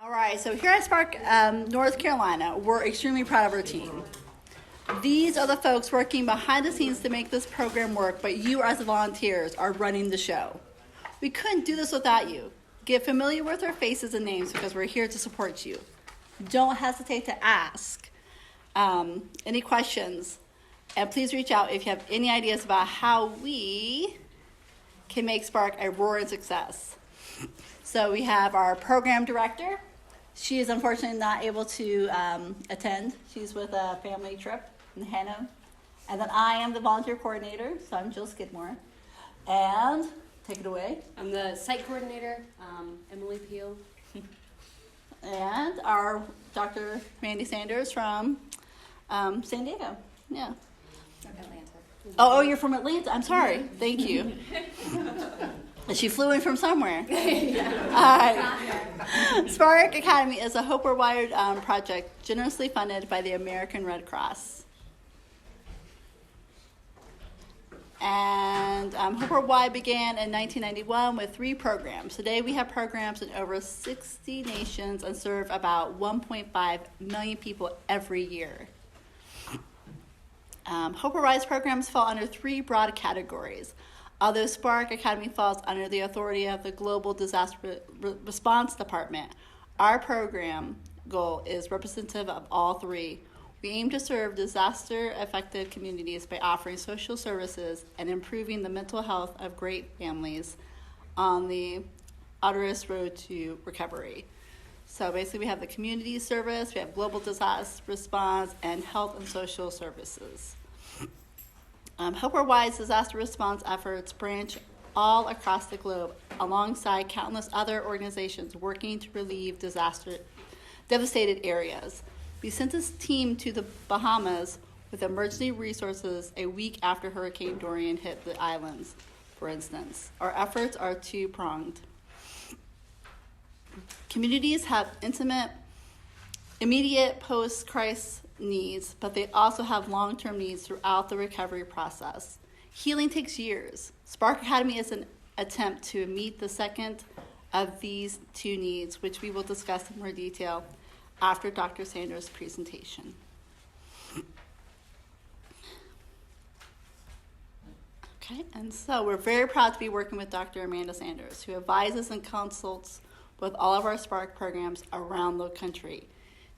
All right, so here at Spark, North Carolina, we're extremely proud of our team. These are the folks working behind the scenes to make this program work, but you as the volunteers are running the show. We couldn't do this without you. Get familiar with our faces and names because we're here to support you. Don't hesitate to ask any questions, and please reach out if you have any ideas about how we can make Spark a roaring success. So we have our program director. She is unfortunately not able to attend. She's with a family trip in Hannah. And then I am the volunteer coordinator, so I'm Jill Skidmore. And take it away. I'm the site coordinator, Emily Peel. And our Dr. Mandy Sanders from San Diego. Yeah. From Atlanta. Oh, you're from Atlanta. I'm sorry. Thank you. She flew in from somewhere. All right. Spark Academy is a Hope We're Wired project generously funded by the American Red Cross. And Hope We're Wired began in 1991 with 3 programs. Today we have programs in over 60 nations and serve about 1.5 million people every year. Hope We're Wired's programs fall under 3 broad categories. Although Spark Academy falls under the authority of the Global Disaster Response Department, our program goal is representative of all 3. We aim to serve disaster-affected communities by offering social services and improving the mental health of great families on the arduous road to recovery. So basically we have the community service, we have global disaster response, and health and social services. Hope We're Wired's disaster response efforts branch all across the globe alongside countless other organizations working to relieve devastated areas. We sent this team to the Bahamas with emergency resources a week after Hurricane Dorian hit the islands, for instance. Our efforts are 2-pronged. Communities have immediate post-crisis needs, but they also have long-term needs throughout the recovery process. Healing takes years. Spark Academy is an attempt to meet the second of these 2 needs, which we will discuss in more detail after Dr. Sanders' presentation. Okay, and so we're very proud to be working with Dr. Amanda Sanders, who advises and consults with all of our Spark programs around the country.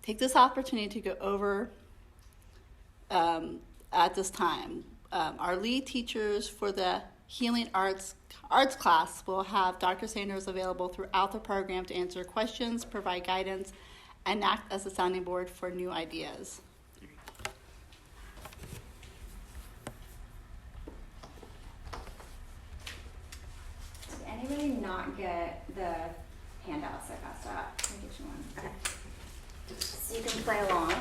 Take this opportunity to go over at this time. Our lead teachers for the Healing Arts class will have Dr. Sanders available throughout the program to answer questions, provide guidance, and act as a sounding board for new ideas. Did anybody not get the handouts I passed out? Let me get you one. Okay. So you can play along.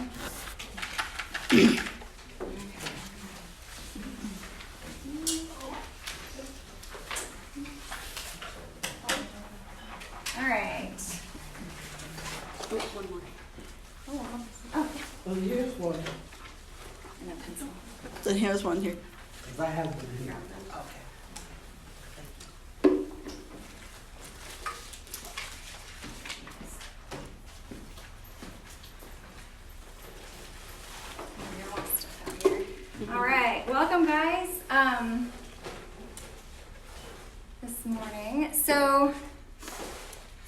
All right. One more. Oh, yeah. Well, here's one. And a pencil. So here's one here. If I have one here. Okay. All right, welcome guys. This morning, so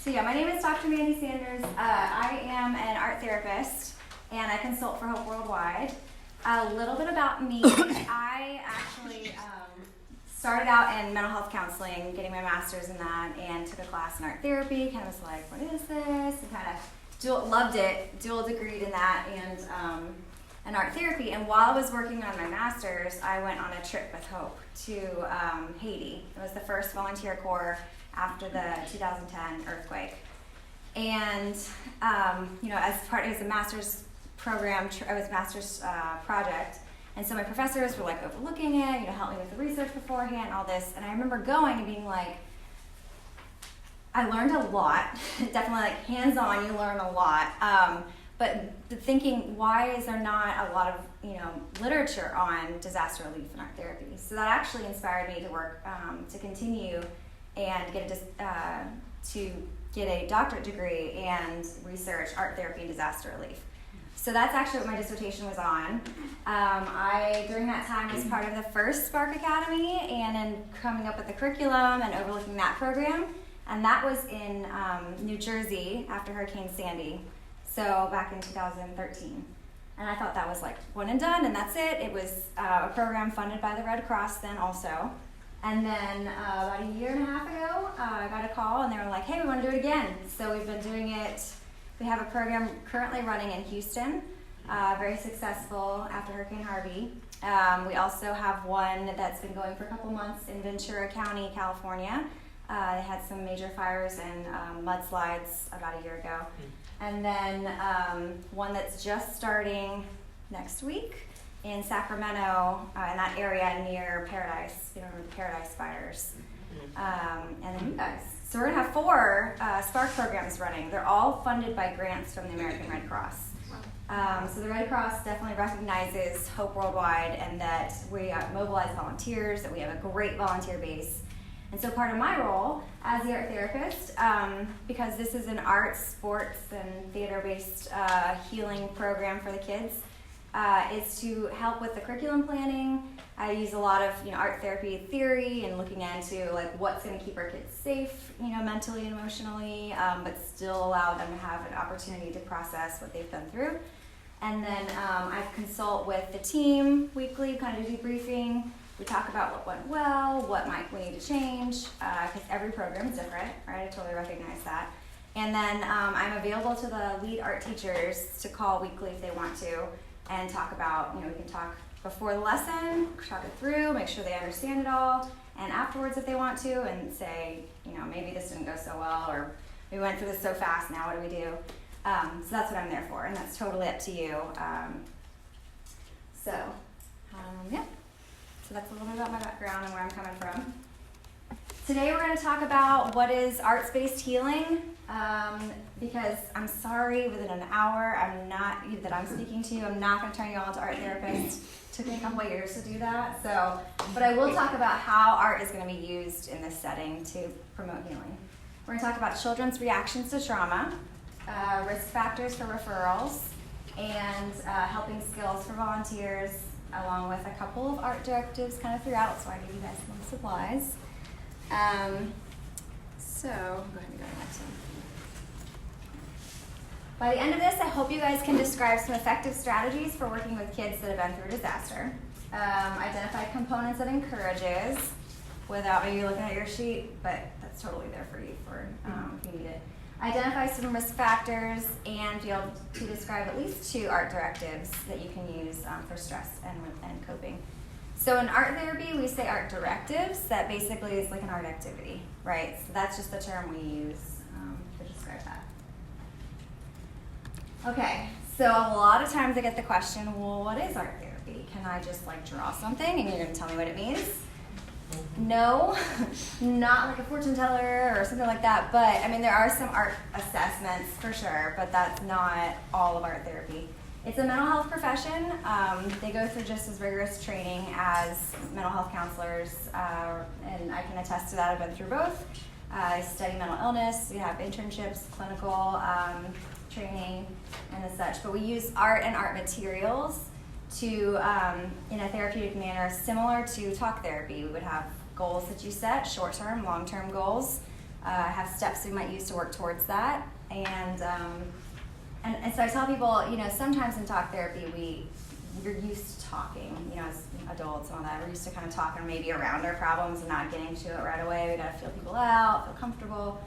yeah, my name is Dr. Mandy Sanders. I am an art therapist and I consult for Hope Worldwide. A little bit about me: I actually started out in mental health counseling, getting my master's in that, and took a class in art therapy. Kind of was like, what is this? And kind of loved it, dual degreed in that, and art therapy. And while I was working on my master's, I went on a trip with Hope to Haiti. It was the first volunteer corps after the 2010 earthquake. And it was a master's program, it was a master's project. And so my professors were like overlooking it, help me with the research beforehand, all this. And I remember going and being like, I learned a lot. Definitely like hands-on, you learn a lot. But thinking, why is there not a lot of literature on disaster relief and art therapy? So that actually inspired me to work to continue and get to get a doctorate degree and research art therapy and disaster relief. So that's actually what my dissertation was on. I, during that time, was part of the first Spark Academy and in coming up with the curriculum and overlooking that program. And that was in New Jersey after Hurricane Sandy, so back in 2013. And I thought that was like one and done, and that's it. It was a program funded by the Red Cross then also. And then about a year and a half ago, I got a call and they were like, hey, we want to do it again. So we've been doing it. We have a program currently running in Houston, very successful after Hurricane Harvey. We also have one that's been going for a couple months in Ventura County, California. They had some major fires and mudslides about a year ago. And then one that's just starting next week in Sacramento, in that area near Paradise, you know, the Paradise fires. And then you guys. So we're gonna have 4 Spark programs running. They're all funded by grants from the American Red Cross. So the Red Cross definitely recognizes Hope Worldwide and that we mobilize volunteers, that we have a great volunteer base. And so part of my role as the art therapist, because this is an arts, sports, and theater-based healing program for the kids, is to help with the curriculum planning. I use a lot of art therapy theory and looking into like what's going to keep our kids safe, mentally and emotionally, but still allow them to have an opportunity to process what they've been through. And then I consult with the team weekly, kind of debriefing. We talk about what went well, what might we need to change, because every program is different, right? I totally recognize that. And then I'm available to the lead art teachers to call weekly if they want to and talk about, we can talk before the lesson, talk it through, make sure they understand it all, and afterwards if they want to, and say, maybe this didn't go so well, or we went through this so fast, now what do we do? So that's what I'm there for, and that's totally up to you. Yeah. So that's a little bit about my background and where I'm coming from. Today we're going to talk about what is arts-based healing, because I'm sorry, within an hour, that I'm speaking to you, I'm not going to turn you all into art therapists. It took me a couple of years to do that. But I will talk about how art is going to be used in this setting to promote healing. We're going to talk about children's reactions to trauma, risk factors for referrals, and helping skills for volunteers, along with a couple of art directives kind of throughout, so I give you guys some supplies. So, go ahead and go to the next one. By the end of this, I hope you guys can describe some effective strategies for working with kids that have been through a disaster. Identify components that encourages, without maybe looking at your sheet, but that's totally there for you if you need it. Identify some risk factors and be able to describe at least 2 art directives that you can use for stress and coping. So in art therapy, we say art directives. That basically is like an art activity, right? So that's just the term we use to describe that. Okay, so a lot of times I get the question, well, what is art therapy? Can I just like draw something and you're going to tell me what it means? No, not like a fortune teller or something like that, but I mean there are some art assessments for sure, but that's not all of art therapy. It's a mental health profession. They go through just as rigorous training as mental health counselors, and I can attest to that. I've been through both. I study mental illness, we have internships, clinical training, and as such, but we use art and art materials to, in a therapeutic manner, similar to talk therapy. We would have goals that you set, short-term, long-term goals, have steps we might use to work towards that. And so I tell people, sometimes in talk therapy, we're used to talking, as adults and all that. We're used to kind of talking maybe around our problems and not getting to it right away. We gotta feel people out, feel comfortable.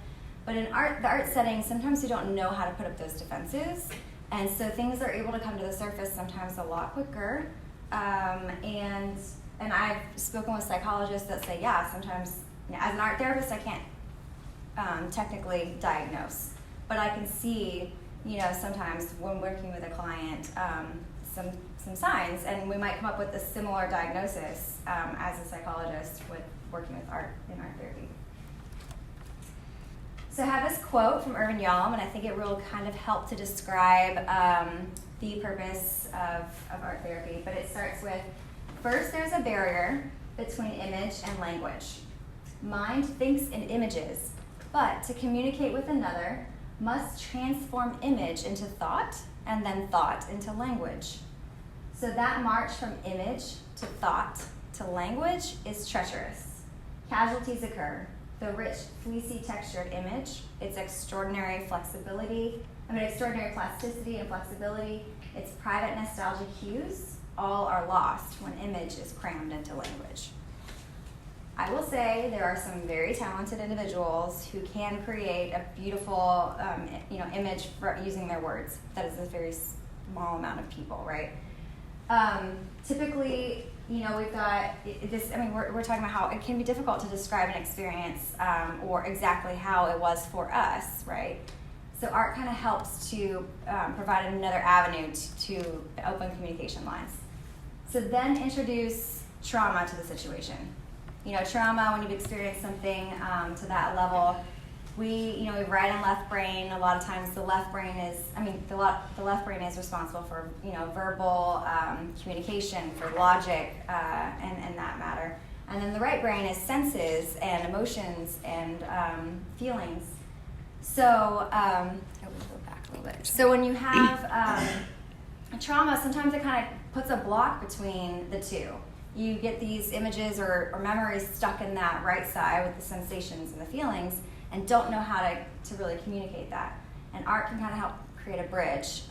But in the art setting, sometimes you don't know how to put up those defenses. And so things are able to come to the surface sometimes a lot quicker. And I've spoken with psychologists that say, yeah, sometimes as an art therapist, I can't technically diagnose, but I can see, sometimes when working with a client, some signs, and we might come up with a similar diagnosis as a psychologist with working with art in art therapy. So I have this quote from Irvin Yalom, and I think it will kind of help to describe the purpose of art therapy. But it starts with, first there's a barrier between image and language. Mind thinks in images, but to communicate with another must transform image into thought and then thought into language. So that march from image to thought to language is treacherous. Casualties occur. The rich, fleecy textured image, its extraordinary plasticity and flexibility, its private nostalgic hues, all are lost when image is crammed into language. I will say there are some very talented individuals who can create a beautiful image for using their words. That is a very small amount of people, right? Typically, we've got this, we're talking about how it can be difficult to describe an experience or exactly how it was for us, right? So art kind of helps to provide another avenue to open communication lines. So then introduce trauma to the situation. Trauma, when you've experienced something to that level, we right and left brain. A lot of times the left brain is, the left brain is responsible for, verbal communication, for logic, and that matter. And then the right brain is senses and emotions and feelings. So, we'll go back a little bit. So when you have trauma, sometimes it kind of puts a block between the two. You get these images or memories stuck in that right side with the sensations and the feelings and don't know how to really communicate that. And art can kind of help create a bridge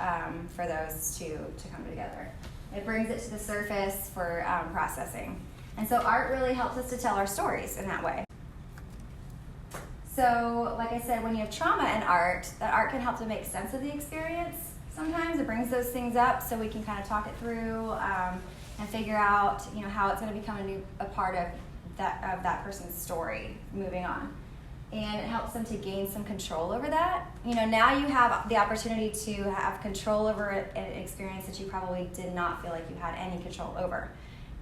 for those to come together. It brings it to the surface for processing. And so art really helps us to tell our stories in that way. So, like I said, when you have trauma in art, that art can help to make sense of the experience. Sometimes it brings those things up so we can kind of talk it through and figure out, how it's going to become a part of that person's story moving on. And it helps them to gain some control over that. Now you have the opportunity to have control over an experience that you probably did not feel like you had any control over.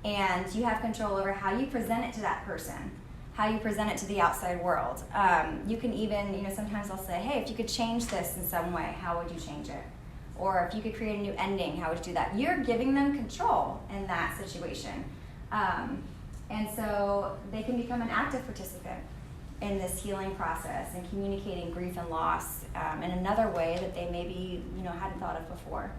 And you have control over how you present it to that person, how you present it to the outside world. You can even, sometimes I'll say, hey, if you could change this in some way, how would you change it? Or if you could create a new ending, how would you do that? You're giving them control in that situation. And so they can become an active participant in this healing process and communicating grief and loss in another way that they maybe, hadn't thought of before.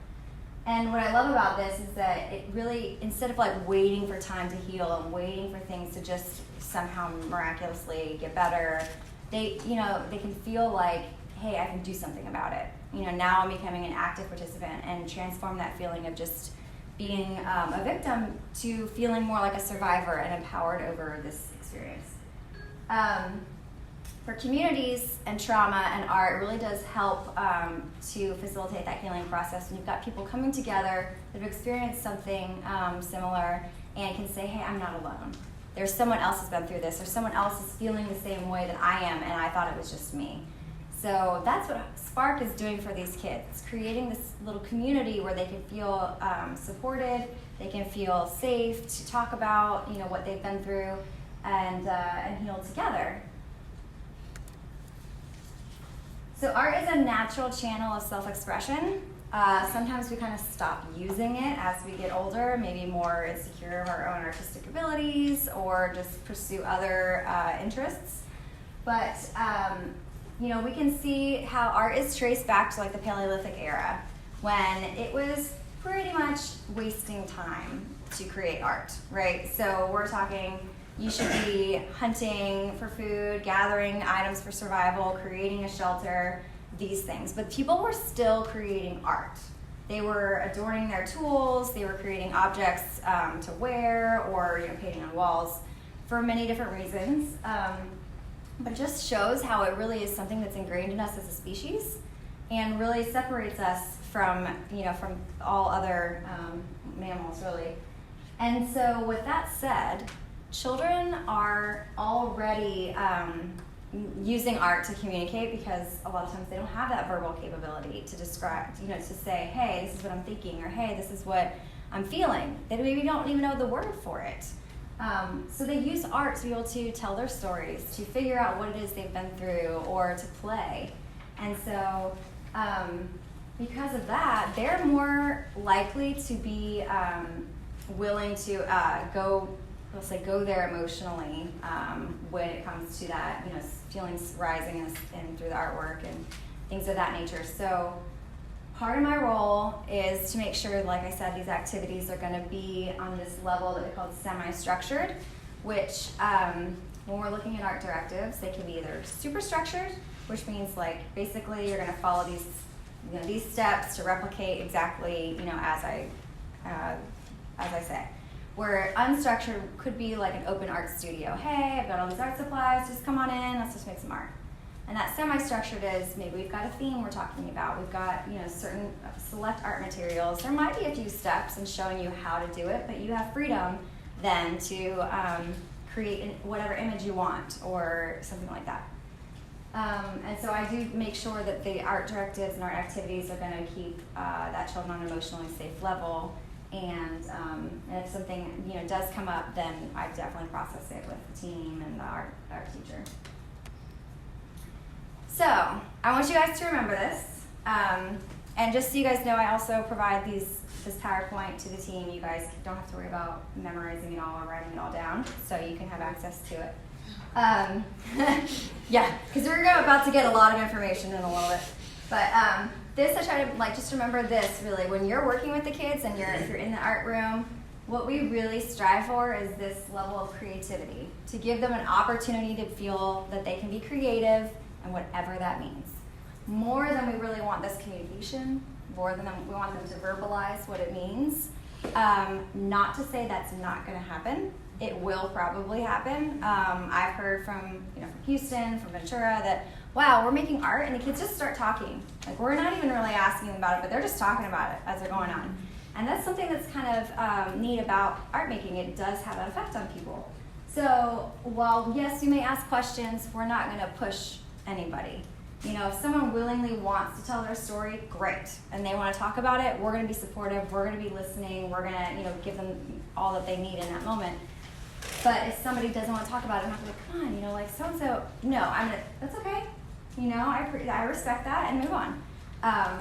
And what I love about this is that it really, instead of waiting for time to heal and waiting for things to just somehow miraculously get better, they can feel like, hey, I can do something about it. Now I'm becoming an active participant and transform that feeling of just being a victim to feeling more like a survivor and empowered over this experience. For communities and trauma and art, it really does help to facilitate that healing process. When you've got people coming together that have experienced something similar and can say, hey, I'm not alone. There's someone else who's been through this, or someone else is feeling the same way that I am, and I thought it was just me. So that's what Spark is doing for these kids. It's creating this little community where they can feel supported, they can feel safe to talk about what they've been through and heal together. So art is a natural channel of self-expression. Sometimes we kind of stop using it as we get older, maybe more insecure of our own artistic abilities or just pursue other interests. But we can see how art is traced back to the Paleolithic era, when it was pretty much wasting time to create art, right? So we're talking, you should be hunting for food, gathering items for survival, creating a shelter, these things. But people were still creating art. They were adorning their tools, they were creating objects to wear, or painting on walls for many different reasons. But it just shows how it really is something that's ingrained in us as a species and really separates us from all other mammals, really. And so with that said, children are already using art to communicate because a lot of times they don't have that verbal capability to describe, to say, hey, this is what I'm thinking, or hey, this is what I'm feeling. They maybe don't even know the word for it. So they use art to be able to tell their stories, to figure out what it is they've been through, or to play. And so because of that, they're more likely to be willing to go we'll say, go there emotionally when it comes to that, feelings rising and through the artwork and things of that nature. So part of my role is to make sure, like I said, these activities are going to be on this level that we call semi-structured, which when we're looking at art directives, they can be either super structured, which means like basically you're going to follow these steps to replicate exactly as I say. Where unstructured could be like an open art studio. Hey, I've got all these art supplies, just come on in, let's just make some art. And that semi-structured is maybe we've got a theme we're talking about. We've got certain select art materials. There might be a few steps in showing you how to do it, but you have freedom then to create whatever image you want or something like that. And so I do make sure that the art directives and art activities are going to keep that child on an emotionally safe level. And if something does come up, then I definitely process it with the team and the art teacher. So I want you guys to remember this. And just so you guys know, I also provide this PowerPoint to the team. You guys don't have to worry about memorizing it all or writing it all down, so you can have access to it. Yeah, because we're about to get a lot of information in a little bit. But this, I try to just remember this really. When you're working with the kids and if you're in the art room, what we really strive for is this level of creativity, to give them an opportunity to feel that they can be creative and whatever that means. More than we really want this communication, more than we want them to verbalize what it means. Not to say that's not going to happen. It will probably happen. I've heard from Houston, from Ventura, that wow, we're making art and the kids just start talking. Like we're not even really asking them about it, but they're just talking about it as they're going on. And that's something that's kind of neat about art making. It does have that effect on people. So while yes, you may ask questions, we're not going to push anybody. If someone willingly wants to tell their story, great, and they want to talk about it, we're going to be supportive, we're going to be listening, we're going to give them all that they need in that moment. But if somebody doesn't want to talk about it, I'm not going to come on, like so-and-so, no, that's okay. I respect that and move on.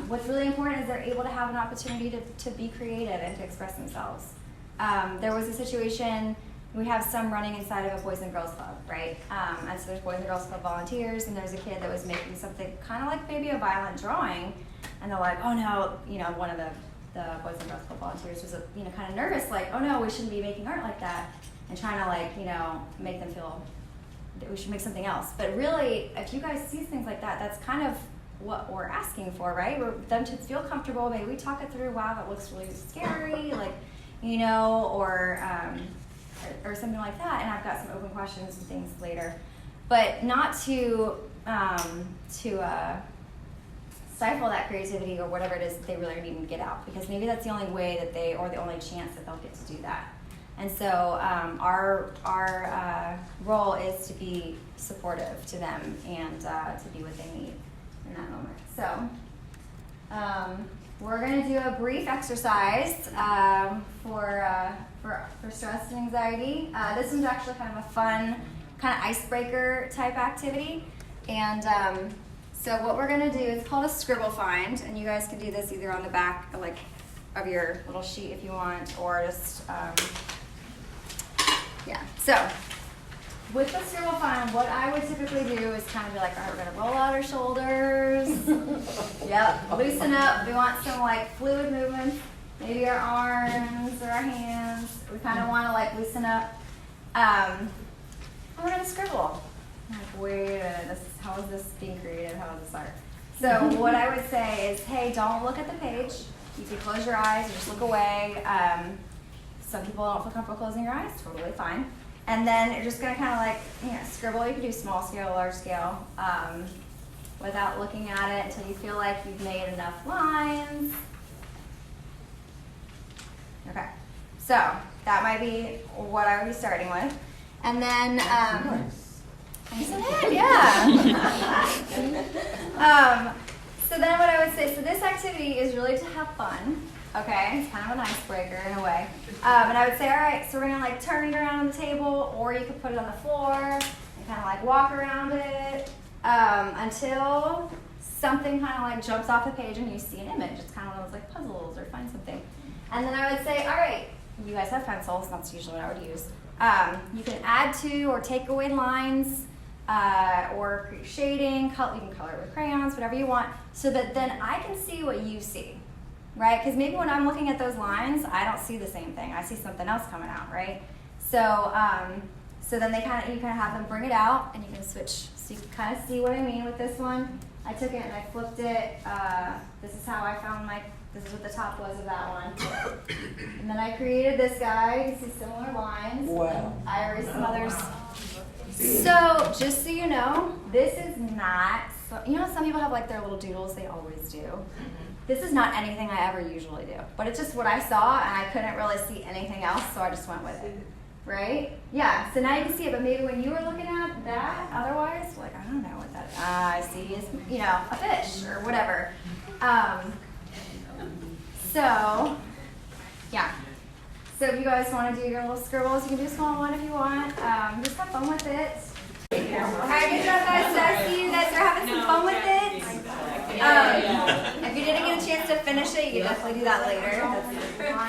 What's really important is they're able to have an opportunity to be creative and to express themselves. There was a situation, we have some running inside of a Boys and Girls Club, right? And so there's Boys and Girls Club volunteers, and there's a kid that was making something kind of like maybe a violent drawing, and they're like, oh no, one of the Boys and Girls Club volunteers was kind of nervous, like, oh no, we shouldn't be making art like that, and trying to make them feel that we should make something else. But really, if you guys see things like that, that's kind of what we're asking for, right? We're them to feel comfortable. Maybe we talk it through. Wow, that looks really scary, or something like that. And I've got some open questions and things later, but not to stifle that creativity or whatever it is that they really need to get out, because maybe that's the only way that the only chance that they'll get to do that. And so our role is to be supportive to them and to be what they need in that moment. So we're going to do a brief exercise for stress and anxiety. This one's actually kind of a fun, kind of icebreaker type activity. And so what we're going to do is called a scribble find, and you guys can do this either on the back of your little sheet if you want, or just So with the scribble find, what I would typically do is kind of be like, all right, we're going to roll out our shoulders. Yep, loosen up. We want some fluid movements, maybe our arms or our hands. We kind of want to loosen up. And we're going to scribble. Wait a minute, how is this being creative? How is this art? So what I would say is, hey, don't look at the page. You can close your eyes or just look away. Some people don't feel comfortable closing your eyes, totally fine. And then you're just going to kind of scribble. You can do small scale, large scale, without looking at it until you feel like you've made enough lines. Okay, so that might be what I would be starting with. And then, isn't it? Yeah. So then what I would say, so this activity is really to have fun. Okay, it's kind of an icebreaker in a way. And I would say, all right, so we're going to turn it around on the table, or you could put it on the floor and kind of walk around it until something kind of jumps off the page and you see an image. It's kind of those puzzles or find something. And then I would say, all right, you guys have pencils, that's usually what I would use. You can add to or take away lines, or create shading, you can color it with crayons, whatever you want, so that then I can see what you see, right? Because maybe when I'm looking at those lines, I don't see the same thing. I see something else coming out, right? So, so then you kind of have them bring it out, and you can switch, so you can kind of see what I mean with this one. I took it and I flipped it. This is how I found this is what the top was of that one. And then I created this guy. You can see similar lines. Wow. I erased some others. So, just so you know, this is not, you know, some people have like their little doodles, they always do. This is not anything I ever usually do, but it's just what I saw and I couldn't really see anything else, so I just went with it, right? Yeah, so now you can see it, but maybe when you were looking at that, otherwise, like, I don't know what that is. I see is, you know, a fish or whatever. So, yeah. So if you guys want to do your little scribbles, you can do a small one if you want. Just have fun with it. Alright, good job guys. So I see you guys are having some fun with it. If you didn't get a chance to finish it, you can definitely do that later.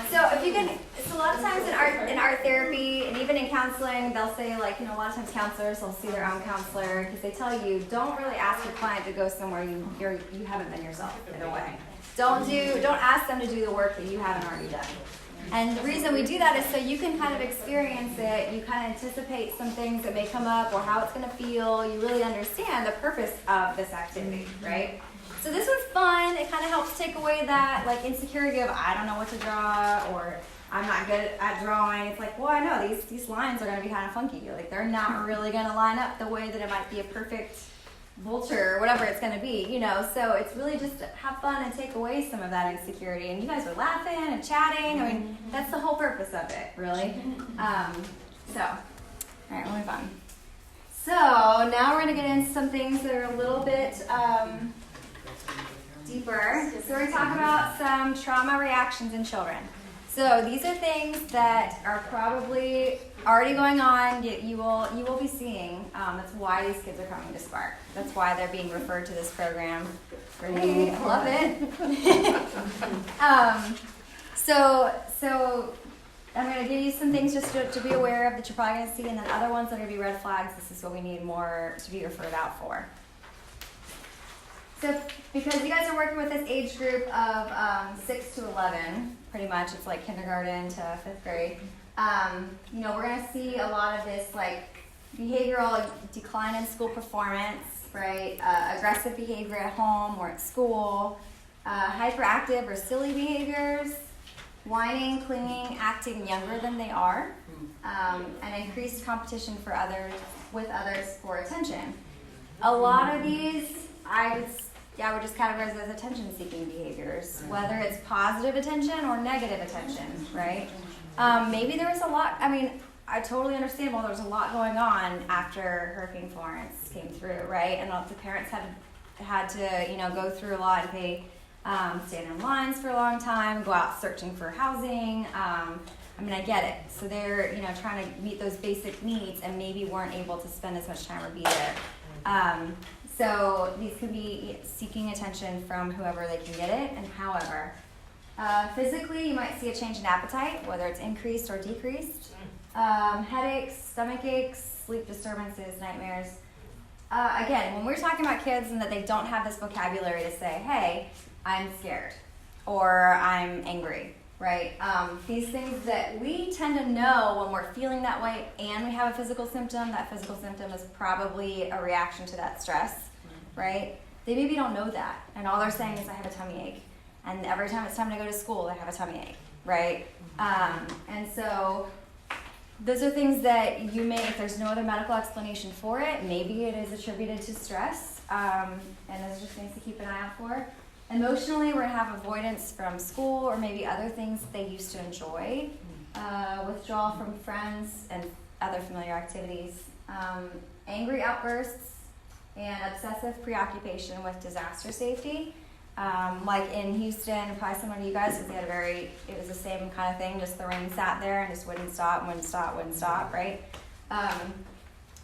So if you can, so a lot of times in art therapy and even in counseling, they'll say like, you know, a lot of times counselors will see their own counselor because they tell you don't really ask your client to go somewhere you haven't been yourself in a way. Don't ask them to do the work that you haven't already done. And the reason we do that is so you can kind of experience it, you kind of anticipate some things that may come up or how it's going to feel, you really understand the purpose of this activity, right? So this one's fun, it kind of helps take away that like insecurity of I don't know what to draw or I'm not good at drawing. It's like, well, I know these lines are going to be kind of funky, like they're not really going to line up the way that it might be a perfect vulture or whatever it's going to be, you know, so it's really just to have fun and take away some of that insecurity, and you guys were laughing and chatting. I mean, that's the whole purpose of it, really. So, all right, we'll move on. So now we're going to get into some things that are a little bit deeper. So we're going to talk about some trauma reactions in children. So these are things that are probably already going on. You will be seeing. That's why these kids are coming to Spark. That's why they're being referred to this program. They love it. So I'm going to give you some things just to be aware of that you're probably going to see, and then other ones that are going to be red flags. This is what we need more to be referred out for. So because you guys are working with this age group of 6 to 11, pretty much, it's like kindergarten to 5th grade, you know, we're going to see a lot of this like behavioral decline in school performance, right? Aggressive behavior at home or at school, hyperactive or silly behaviors, whining, clinging, acting younger than they are, and increased competition with others for attention. A lot of these, I would just categorize as attention-seeking behaviors, whether it's positive attention or negative attention, right? Maybe there was a lot, I mean, I totally understand, well, there was a lot going on after Hurricane Florence came through, right? And the parents had to, you know, go through a lot, and they stand in lines for a long time, go out searching for housing. I mean, I get it. So they're, you know, trying to meet those basic needs and maybe weren't able to spend as much time or be there. So these can be seeking attention from whoever they can get it and however. Physically, you might see a change in appetite, whether it's increased or decreased. Headaches, stomach aches, sleep disturbances, nightmares. Again, when we're talking about kids and that they don't have this vocabulary to say, hey, I'm scared or I'm angry, right? These things that we tend to know when we're feeling that way and we have a physical symptom, that physical symptom is probably a reaction to that stress, right? They maybe don't know that, and all they're saying is I have a tummy ache. And every time it's time to go to school, they have a tummy ache, right? And so those are things that you may, if there's no other medical explanation for it, maybe it is attributed to stress, and those are just things to keep an eye out for. Emotionally, we're going to have avoidance from school or maybe other things that they used to enjoy, withdrawal from friends and other familiar activities, angry outbursts, and obsessive preoccupation with disaster safety. Like in Houston, probably similar to you guys, because they had it was the same kind of thing, just the rain sat there and just wouldn't stop, right?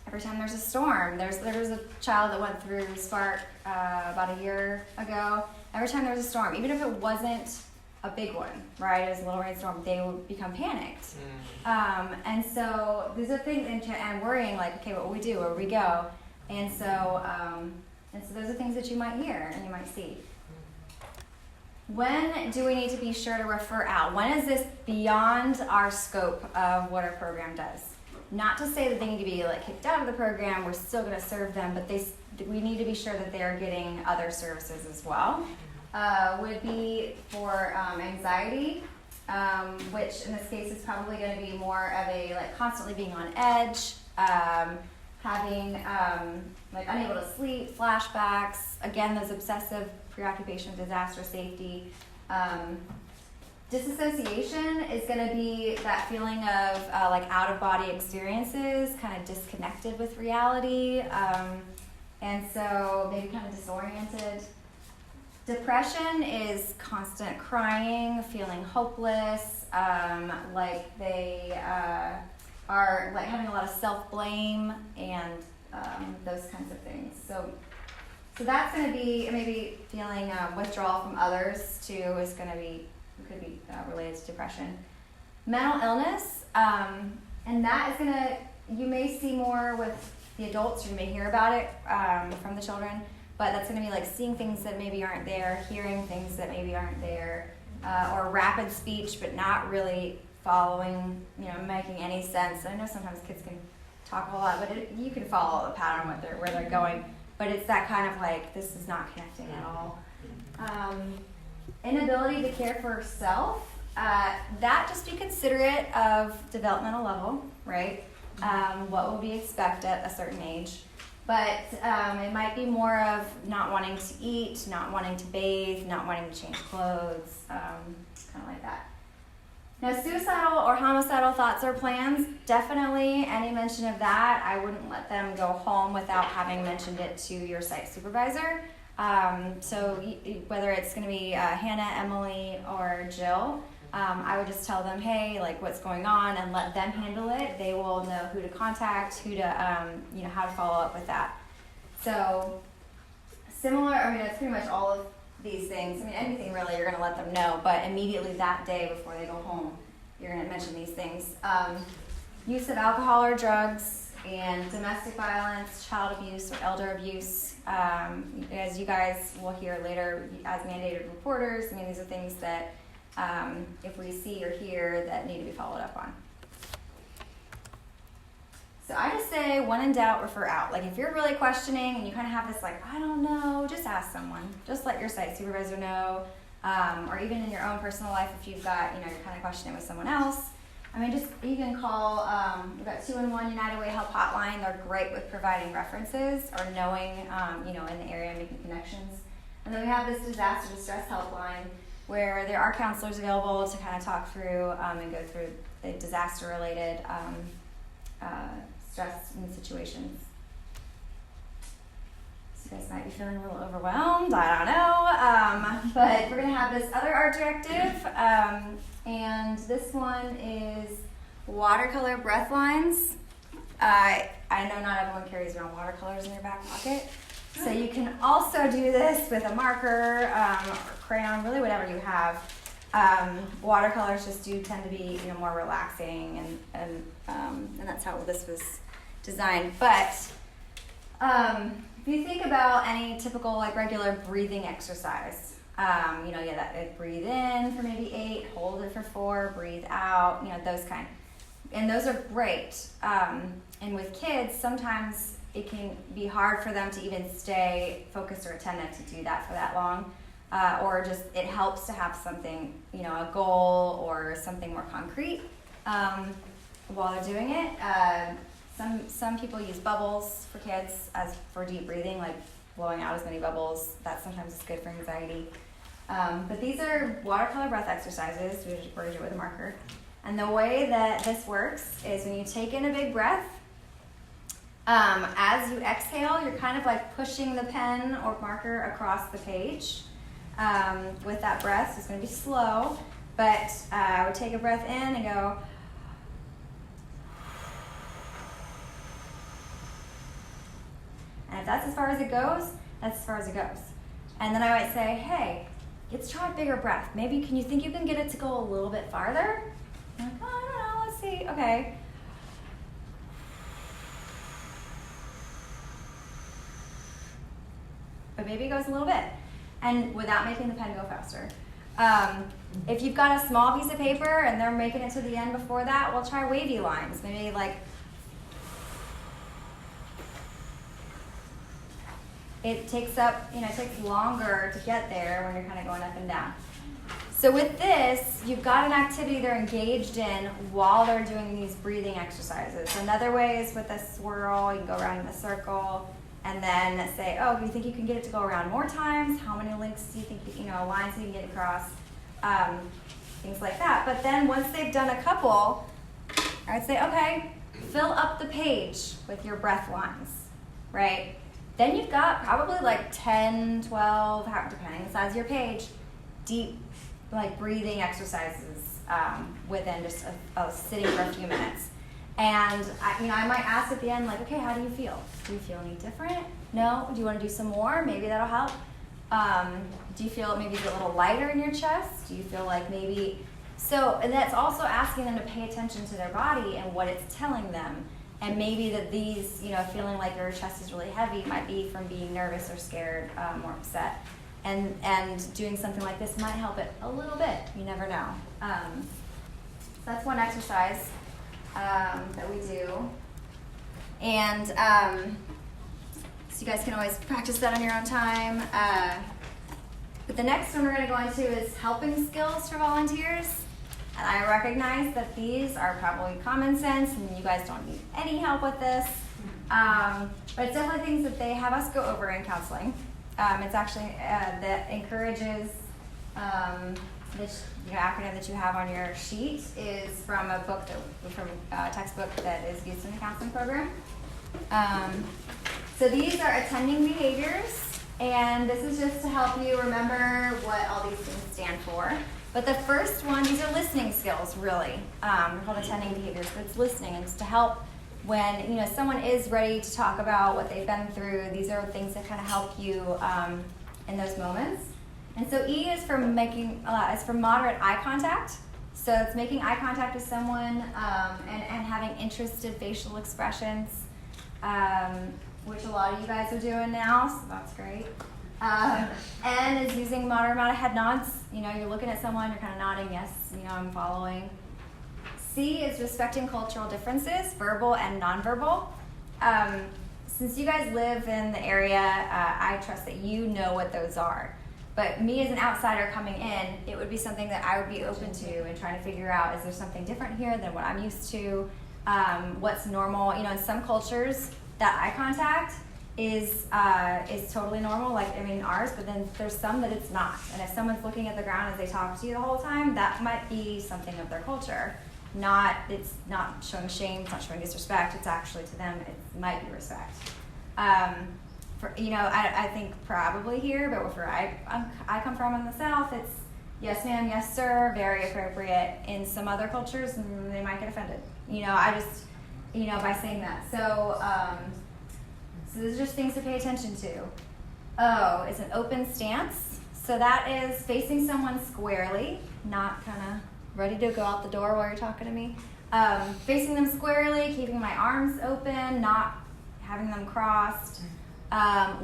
Every time there's a storm, there was a child that went through Spark about a year ago. Every time there was a storm, even if it wasn't a big one, right? It was a little rainstorm, they would become panicked. And so these are things, and worrying like, okay, what will we do? Where will we go? And so those are things that you might hear and you might see. When do we need to be sure to refer out? When is this beyond our scope of what our program does? Not to say that they need to be like kicked out of the program, we're still going to serve them, but we need to be sure that they're getting other services as well. Would be for anxiety, which in this case is probably going to be more of a like constantly being on edge, having like unable to sleep, flashbacks, again those obsessive preoccupation, disaster safety. Disassociation is going to be that feeling of like out-of-body experiences, kind of disconnected with reality, and so maybe kind of disoriented. Depression is constant crying, feeling hopeless, like they are like having a lot of self-blame and those kinds of things. So that's going to be maybe feeling withdrawal from others too is going to be, could be related to depression. Mental illness, and that is going to, you may see more with the adults, you may hear about it from the children, but that's going to be like seeing things that maybe aren't there, hearing things that maybe aren't there, or rapid speech but not really following, making any sense. I know sometimes kids can talk a lot, but you can follow the pattern where they're going, but it's that kind of like, this is not connecting at all. Inability to care for self, that just be considerate of developmental level, right? What will be expected at a certain age. But it might be more of not wanting to eat, not wanting to bathe, not wanting to change clothes, kind of like that. Now, suicidal or homicidal thoughts or plans, definitely any mention of that, I wouldn't let them go home without having mentioned it to your site supervisor. So whether it's going to be Hannah, Emily, or Jill, I would just tell them, hey, like what's going on, and let them handle it. They will know who to contact, who to, how to follow up with that. So similar, it's pretty much all of these things. Anything really, you're going to let them know, but immediately that day before they go home, you're going to mention these things. Use of alcohol or drugs, and domestic violence, child abuse, or elder abuse. As you guys will hear later, as mandated reporters, these are things that if we see or hear that need to be followed up on. So I just say, when in doubt, refer out. Like if you're really questioning and you kind of have this like, I don't know, just ask someone. Just let your site supervisor know, or even in your own personal life if you've got, you're kind of questioning with someone else. Just even call, we've got 211 United Way Help Hotline. They're great with providing references or knowing, in the area, making connections. And then we have this disaster distress helpline where there are counselors available to kind of talk through and go through the disaster-related stress in situations. So you guys might be feeling a little overwhelmed, I don't know, but we're going to have this other art directive, and this one is watercolor breath lines. I know not everyone carries around watercolors in their back pocket, so you can also do this with a marker or crayon, really whatever you have. Watercolors just do tend to be more relaxing, and that's how this was designed. But if you think about any typical like regular breathing exercise, breathe in for maybe 8, hold it for 4, breathe out, those kind. And those are great. And with kids, sometimes it can be hard for them to even stay focused or attentive to do that for that long. Or just it helps to have something, a goal or something more concrete while they're doing it. Some people use bubbles for kids as for deep breathing, like blowing out as many bubbles. That sometimes is good for anxiety. But these are watercolor breath exercises. We're going to do it with a marker. And the way that this works is when you take in a big breath, as you exhale, you're kind of like pushing the pen or marker across the page. With that breath, so it's going to be slow, but I would take a breath in and go, and if that's as far as it goes, that's as far as it goes. And then I might say, hey, let's try a bigger breath. Maybe can you think you can get it to go a little bit farther? I'm like, oh, I don't know, let's see. Okay. But maybe it goes a little bit, and without making the pen go faster. If you've got a small piece of paper and they're making it to the end before that, we'll try wavy lines. Maybe like, it takes longer to get there when you're kind of going up and down. So with this, you've got an activity they're engaged in while they're doing these breathing exercises. Another way is with a swirl, you can go around in a circle and then say, oh, do you think you can get it to go around more times? How many links do you think, lines you can get across? Things like that. But then once they've done a couple, I would say, okay, fill up the page with your breath lines, right? Then you've got probably like 10, 12, depending on the size of your page, deep breathing exercises within just a sitting for a few minutes. And I might ask at the end, like, okay, how do you feel? Do you feel any different? No? Do you want to do some more? Maybe that'll help. Do you feel maybe a little lighter in your chest? Do you feel like maybe... and that's also asking them to pay attention to their body and what it's telling them. And maybe that these, feeling like your chest is really heavy might be from being nervous or scared or upset. And doing something like this might help it a little bit. You never know. So that's one exercise that we do. And so you guys can always practice that on your own time. But the next one we're going to go into is helping skills for volunteers. And I recognize that these are probably common sense and you guys don't need any help with this. But it's definitely things that they have us go over in counseling. It's actually that encourages this acronym that you have on your sheet is from a textbook that is used in the counseling program. So these are attending behaviors, and this is just to help you remember what all these things stand for. But the first one, these are listening skills, really. They're called attending behaviors, but it's listening. And it's to help when someone is ready to talk about what they've been through. These are things that kind of help you in those moments. And so E is for moderate eye contact. So it's making eye contact with someone and having interested facial expressions, which a lot of you guys are doing now, so that's great. N is using moderate amount of head nods. You're looking at someone, you're kind of nodding, yes, I'm following. C is respecting cultural differences, verbal and nonverbal. Since you guys live in the area, I trust that you know what those are. But me as an outsider coming in, it would be something that I would be open to and trying to figure out, is there something different here than what I'm used to? What's normal? In some cultures, that eye contact is totally normal, ours, but then there's some that it's not. And if someone's looking at the ground as they talk to you the whole time, that might be something of their culture. It's not showing shame, it's not showing disrespect, it's actually to them, it might be respect. I think probably here, but where I come from in the South, it's yes ma'am, yes sir, very appropriate. In some other cultures, they might get offended. By saying that. So those are just things to pay attention to. O is an open stance. So that is facing someone squarely, not kind of ready to go out the door while you're talking to me. Facing them squarely, keeping my arms open, not having them crossed.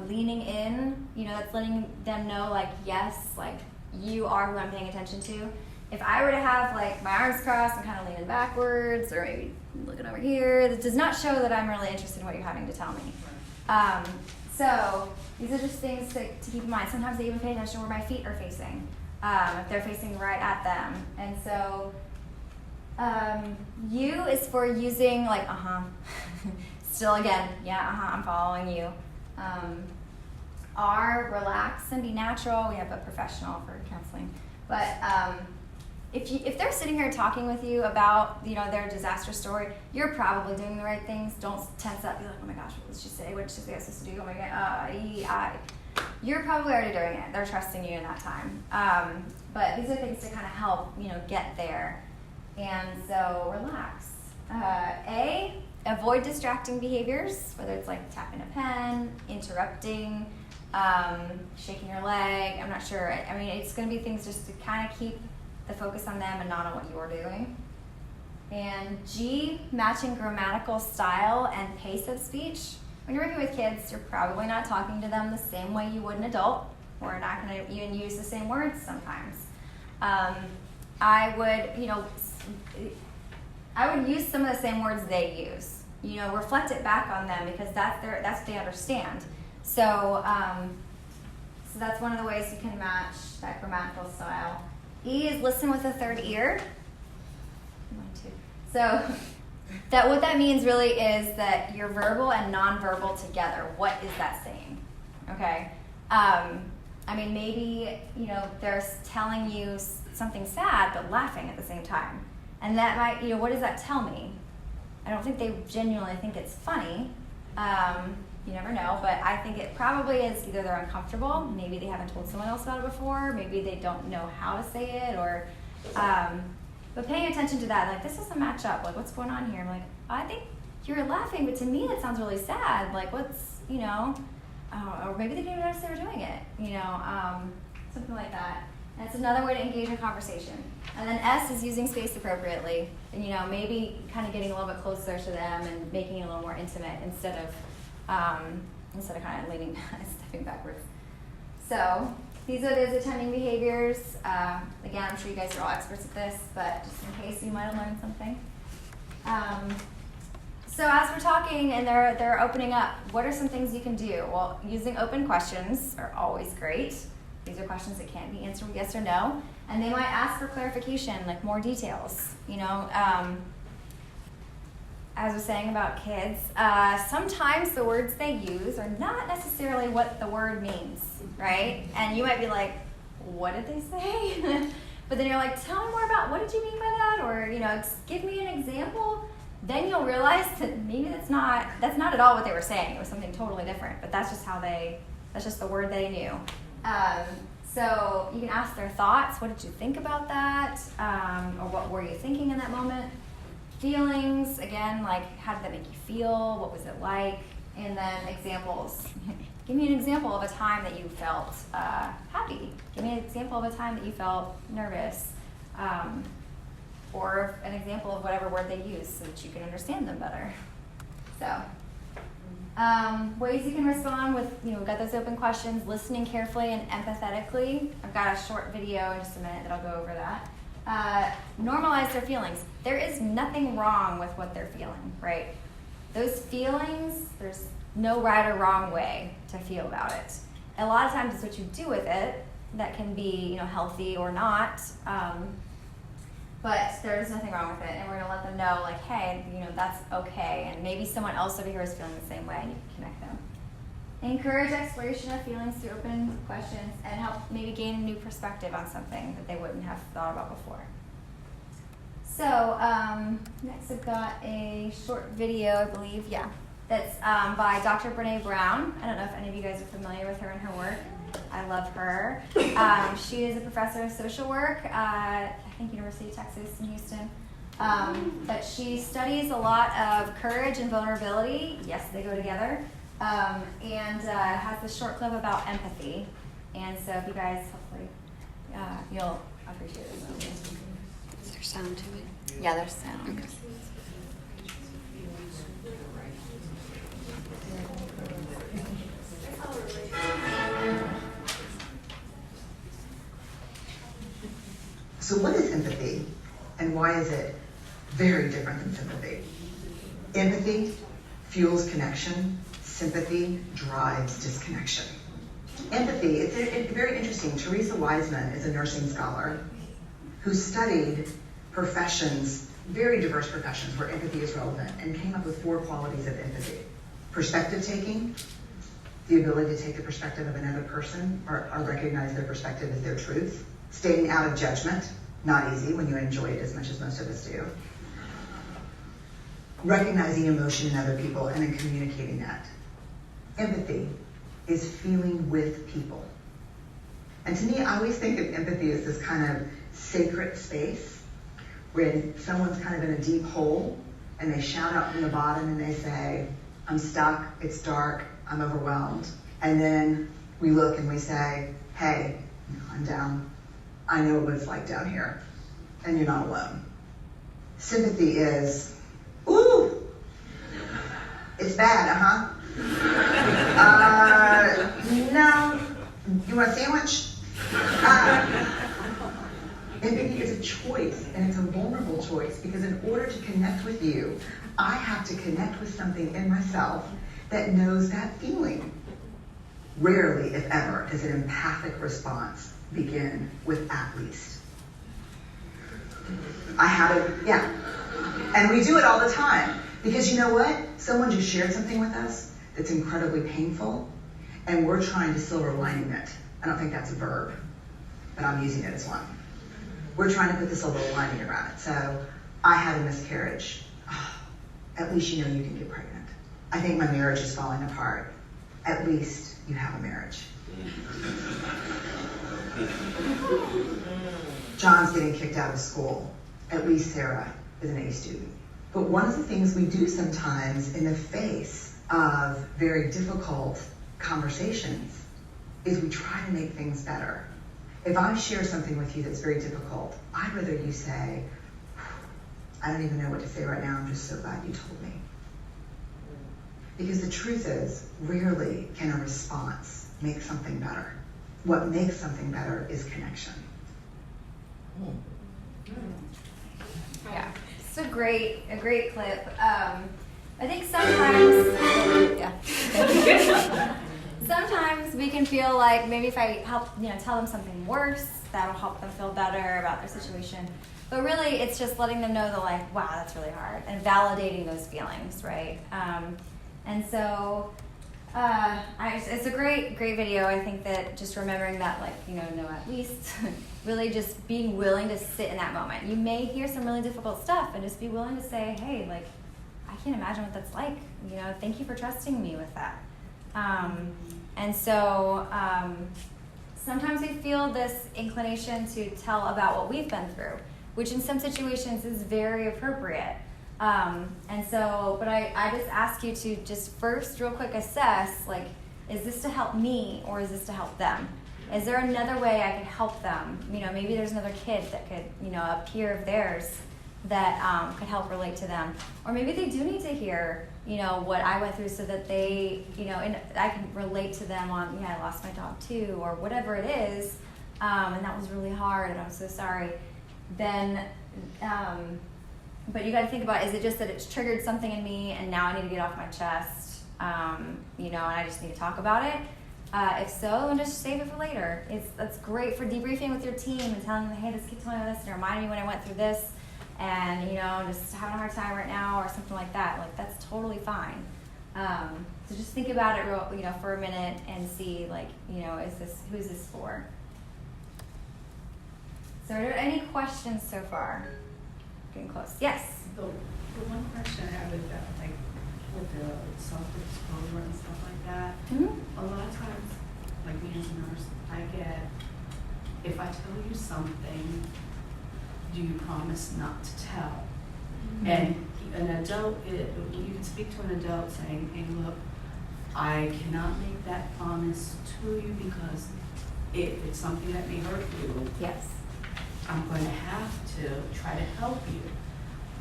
Leaning in, that's letting them know, yes, you are who I'm paying attention to. If I were to have, my arms crossed and kind of leaning backwards, or maybe looking over here, this does not show that I'm really interested in what you're having to tell me. So these are just things to keep in mind. Sometimes I even pay attention where my feet are facing, if they're facing right at them. And so U is for using, still again, yeah, I'm following you. R, relax and be natural. We have a professional for counseling. But if they're sitting here talking with you about their disaster story, you're probably doing the right things. Don't tense up. Be like, oh my gosh, what did she say? What did she say I was supposed to do? Oh my god, you're probably already doing it. They're trusting you in that time. But these are things to kind of help get there. And so relax. A, avoid distracting behaviors, whether it's tapping a pen, interrupting, shaking your leg. I'm not sure. I mean, it's going to be things just to kind of keep the focus on them and not on what you're doing. And G, matching grammatical style and pace of speech. When you're working with kids, you're probably not talking to them the same way you would an adult. We're not going to even use the same words sometimes. I would use some of the same words they use. Reflect it back on them because that's what they understand. So that's one of the ways you can match that grammatical style. E is listen with a third ear. So what that means really is that you're verbal and nonverbal together. What is that saying? Okay. Maybe they're telling you something sad but laughing at the same time, and that might what does that tell me? I don't think they genuinely think it's funny. You never know, but I think it probably is either they're uncomfortable, maybe they haven't told someone else about it before, maybe they don't know how to say it, or but paying attention to that, like, this doesn't match up, like, what's going on here? I'm like, I think you're laughing, but to me it sounds really sad, like, what's, or maybe they didn't even notice they were doing it, something like that. And it's another way to engage in conversation. And then S is using space appropriately, and maybe kind of getting a little bit closer to them and making it a little more intimate instead of kind of leaning, stepping backwards. So these are those attending behaviors. Again, I'm sure you guys are all experts at this, but just in case you might have learned something. So as we're talking and they're opening up, what are some things you can do? Well, using open questions are always great. These are questions that can't be answered with yes or no, and they might ask for clarification, like more details. As I was saying about kids, sometimes the words they use are not necessarily what the word means, right? And you might be like, what did they say? But then you're like, tell me more about what did you mean by that? Or, give me an example. Then you'll realize that maybe that's not at all what they were saying. It was something totally different, but that's just the word they knew. So you can ask their thoughts. What did you think about that? Or what were you thinking in that moment? Feelings, again, like, how did that make you feel? What was it like? And then examples. Give me an example of a time that you felt happy. Give me an example of a time that you felt nervous. Or an example of whatever word they use so that you can understand them better. So, ways you can respond with, we've got those open questions, listening carefully and empathetically. I've got a short video in just a minute that I'll go over that. Normalize their feelings. There is nothing wrong with what they're feeling, right? Those feelings, there's no right or wrong way to feel about it. A lot of times it's what you do with it that can be, healthy or not. But there's nothing wrong with it, and we're gonna let them know, like, hey, that's okay, and maybe someone else over here is feeling the same way, and you can connect them. Encourage exploration of feelings through open questions and help maybe gain a new perspective on something that they wouldn't have thought about before. So next I've got a short video, I believe, that's by Dr. Brene Brown. I don't know if any of you guys are familiar with her and her work. I love her. She is a professor of social work at, I think, University of Texas in Houston. But she studies a lot of courage and vulnerability. Yes, they go together. And has this short clip about empathy. And so if you guys, hopefully, you'll appreciate it. Is there sound to it? Yeah, there's sound. Okay. So what is empathy, and why is it very different than sympathy? Empathy fuels connection. Sympathy drives disconnection. Empathy, it's very interesting. Teresa Wiseman is a nursing scholar who studied professions, very diverse professions where empathy is relevant, and came up with 4 qualities of empathy. Perspective taking, the ability to take the perspective of another person or recognize their perspective as their truth. Staying out of judgment, not easy when you enjoy it as much as most of us do. Recognizing emotion in other people and then communicating that. Empathy is feeling with people. And to me, I always think of empathy as this kind of sacred space when someone's kind of in a deep hole and they shout out from the bottom and they say, I'm stuck, it's dark, I'm overwhelmed. And then We look and we say, hey, I'm down. I know what it's like down here, and you're not alone. Sympathy is, ooh, it's bad, no, you want a sandwich? Empathy is a choice, and it's a vulnerable choice, because in order to connect with you, I have to connect with something in myself that knows that feeling. Rarely, if ever, does an empathic response begin with "at least." And we do it all the time, because you know what? Someone just shared something with us that's incredibly painful, and we're trying to silver lining it. I don't think that's a verb, but I'm using it as one. We're trying to put the silver lining around it. So, I had a miscarriage. Oh, at least you know you can get pregnant. I think my marriage is falling apart. At least you have a marriage. John's getting kicked out of school. At least Sarah is an A student. But one of the things we do sometimes in the face of very difficult conversations is we try to make things better. If I share something with you that's very difficult, I'd rather you say, I don't even know what to say right now, I'm just so glad you told me. Because the truth is, rarely can a response make something better. What makes something better is connection. Yeah, it's a great clip. I think sometimes we can feel like maybe if I help, tell them something worse, that'll help them feel better about their situation. But really, it's just letting them know that, like, wow, that's really hard, and validating those feelings, right? And so, it's a great video. I think that just remembering that, like, no, at least, really just being willing to sit in that moment. You may hear some really difficult stuff, and just be willing to say, hey, like, I can't imagine what that's like. Thank you for trusting me with that. And so, sometimes we feel this inclination to tell about what we've been through, which in some situations is very appropriate. But I just ask you to just first real quick assess, like, is this to help me or is this to help them? Is there another way I could help them? Maybe there's another kid that could, a peer of theirs that could help relate to them. Or maybe they do need to hear, what I went through so that they, and I can relate to them on, I lost my dog too, or whatever it is, and that was really hard and I'm so sorry. Then, but you got to think about, is it just that it's triggered something in me and now I need to get off my chest, and I just need to talk about it? If so, then just save it for later. That's great for debriefing with your team and telling them, hey, this kid told me this and reminding me when I went through this, and just having a hard time right now or something like that. Like, that's totally fine. So just think about it real, for a minute and see, like, who's this for? So are there any questions so far? Getting close. Yes? The one question I have is that, like, with the self-exposure and stuff like that, a lot of times, like me as a nurse, I get, if I tell you something, do you promise not to tell? And an adult, you can speak to an adult saying, hey, look, I cannot make that promise to you because if it's something that may hurt you, Yes. I'm going to have to try to help you.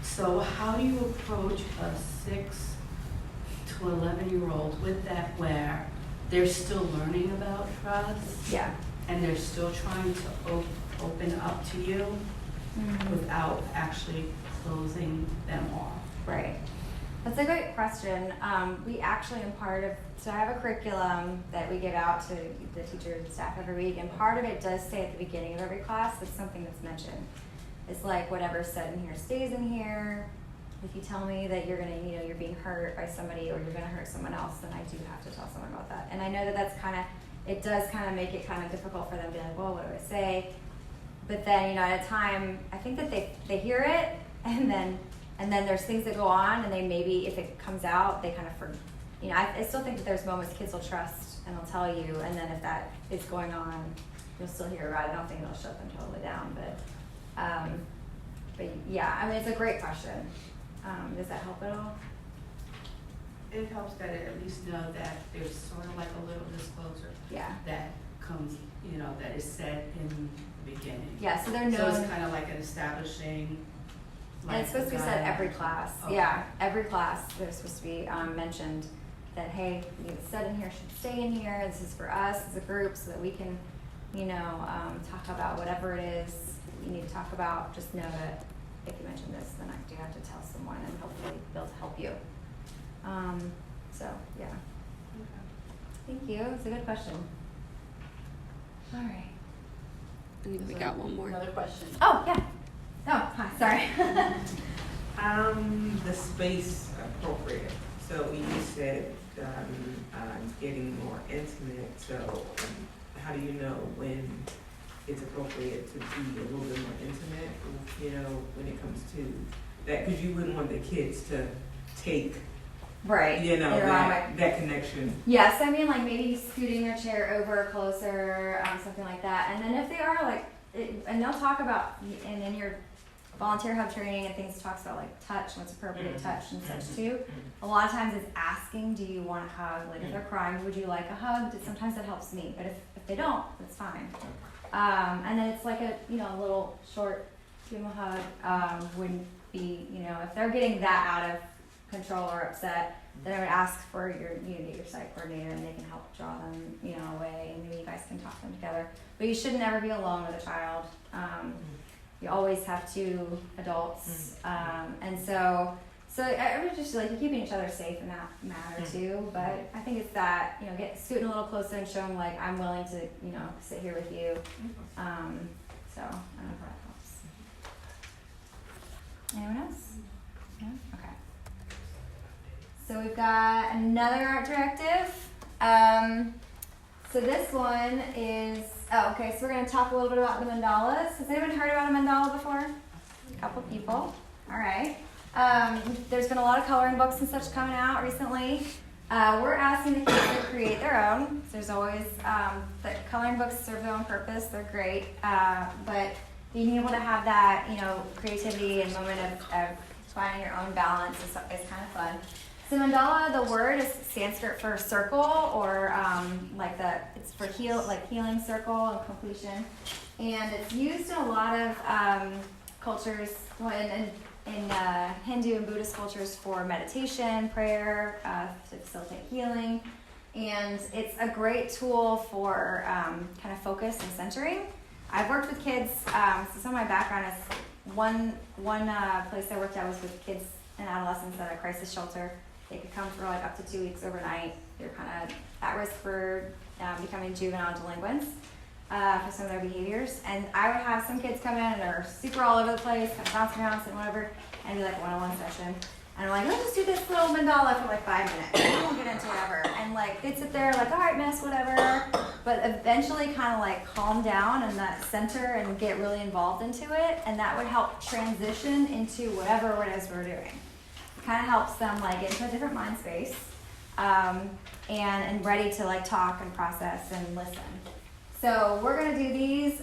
So how do you approach a 6 to 11-year-old with that, where they're still learning about trust? Yeah. And they're still trying to open up to you without actually closing them off? Right. That's a great question. We actually, so I have a curriculum that we give out to the teachers and staff every week, and part of it does say at the beginning of every class that's something that's mentioned. It's like, whatever's said in here stays in here. If you tell me that you're gonna, you're being hurt by somebody or you're gonna hurt someone else, then I do have to tell someone about that. And I know that it does kind of make it kind of difficult for them to be like, well, what do I say? But then, at a time, I think that they hear it, and then there's things that go on, and they maybe, if it comes out, they kind of I still think that there's moments kids will trust and they'll tell you, and then if that is going on, you'll still hear about it. I don't think it'll shut them totally down, but yeah, it's a great question. Does that help at all? it helps that it at least know that there's sort of like a little disclosure Yeah. that comes, you know, that is said in the beginning. Yeah, so they're So known. it's kind of like an establishing. And it's supposed to be said every class. Okay. Yeah, every class there's supposed to be mentioned that, hey, you said in here should stay in here. This is for us as a group so that we can, you know, talk about whatever it is you need to talk about. Just know that if you mention this, then I do have to tell someone and hopefully they'll help you. So, yeah. Thank you. It's a good question. All right. I think we got one more. Another question. Oh, yeah. Oh, hi, sorry. The space appropriate. So you said getting more intimate. So how do you know when it's appropriate to be a little bit more intimate? You know, when it comes to that, because you wouldn't want the kids to take, Right. you know, They're on my- that connection. Yes, I mean, like maybe scooting their chair over closer, something like that. And then if they are like, and they'll talk about, and in your volunteer hub training and things, it talks about like touch, what's appropriate touch and such too. A lot of times it's asking, do you want a hug? Like if they're crying, would you like a hug? Sometimes that helps me, but if they don't, that's fine. And then it's like a, you know, a little short, give them a hug, wouldn't be, you know, if they're getting that out of control or upset, then I would ask for your site coordinator and they can help draw them, you know, away and maybe you guys can talk them together. But you should never be alone with a child. You always have two adults. And so I would just like keeping each other safe in that matter too. But I think it's that, you know, scooting a little closer and showing like I'm willing to, you know, sit here with you. So I don't know if that helps. Anyone else? Yeah? Okay. So we've got another art directive. So this one is, okay, so we're going to talk a little bit about the mandalas. Has anyone heard about a mandala before? A couple people. All right. There's been a lot of coloring books and such coming out recently. We're asking the kids to create their own. There's always, the coloring books serve their own purpose. They're great. But being able to have that, you know, creativity and moment of finding your own balance is kind of fun. So mandala, the word is Sanskrit for circle, or it's for healing circle and completion, and it's used in a lot of cultures, in Hindu and Buddhist cultures for meditation, prayer, to facilitate healing, and it's a great tool for kind of focus and centering. I've worked with kids. So some of my background is one place I worked at was with kids and adolescents at a crisis shelter. They could come for like up to 2 weeks overnight. They're kind of at risk for becoming juvenile delinquents for some of their behaviors. And I would have some kids come in and they're super all over the place, kind of bouncing around and whatever, and do like a one-on-one session. And I'm like, let's just do this little mandala for like 5 minutes. We won't get into whatever. And like they'd sit there like, all right, miss, whatever. But eventually kind of like calm down in that center and get really involved into it. And that would help transition into whatever it is we're doing. Kind of helps them like get into a different mind space and ready to like talk and process and listen. So we're gonna do these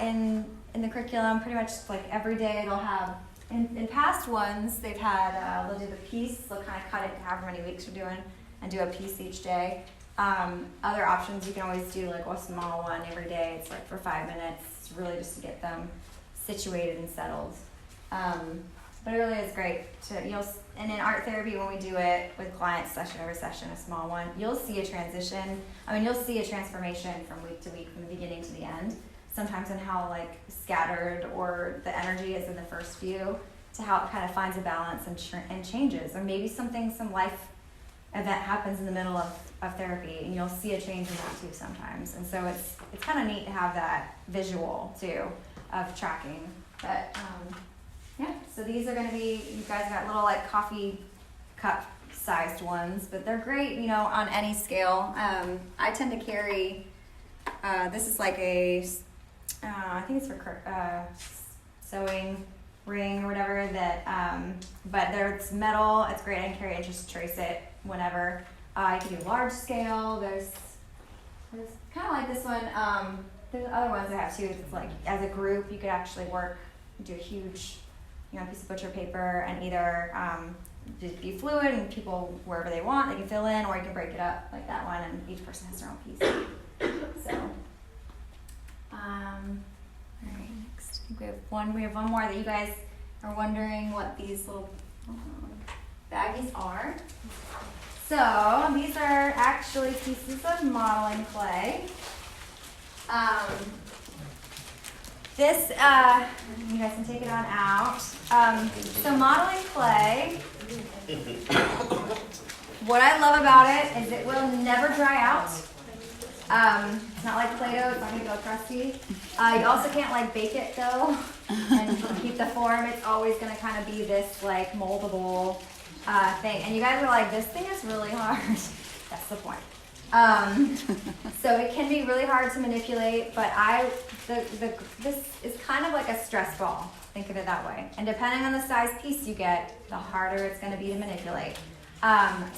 in the curriculum pretty much like every day. They'll have in past ones they've had they'll do the piece. They'll kind of cut it to however many weeks you're doing and do a piece each day. Other options you can always do like a small one every day. It's like for 5 minutes. It's really just to get them situated and settled. But it really is great and in art therapy when we do it with clients session over session, a small one, you'll see a transition. I mean, you'll see a transformation from week to week, from the beginning to the end. Sometimes in how like scattered or the energy is in the first few to how it kind of finds a balance and changes. Or maybe some life event happens in the middle of therapy and you'll see a change in that too sometimes. And so it's kind of neat to have that visual too of tracking. But yeah, so these are going to be, you guys got little like coffee cup sized ones, but they're great, you know, on any scale. I tend to carry, this is like I think it's for sewing ring or whatever that, but it's metal, it's great, I can carry it and just trace it whenever. You can do large scale, there's kind of like this one, there's other ones I have too, it's like as a group you could actually do a huge, you know, piece of butcher paper and either just be fluid and people wherever they want, they can fill in, or you can break it up like that one and each person has their own piece. So, all right, next. I think we have one more that you guys are wondering what these little baggies are. So these are actually pieces of modeling clay. This, you guys can take it on out. So modeling clay, what I love about it is it will never dry out. It's not like Play-Doh, it's not gonna go crusty. You also can't like bake it though and keep the form. It's always gonna kind of be this like moldable thing. And you guys are like, this thing is really hard. That's the point. So it can be really hard to manipulate, but this is kind of like a stress ball. Think of it that way. And depending on the size piece you get, the harder it's going to be to manipulate.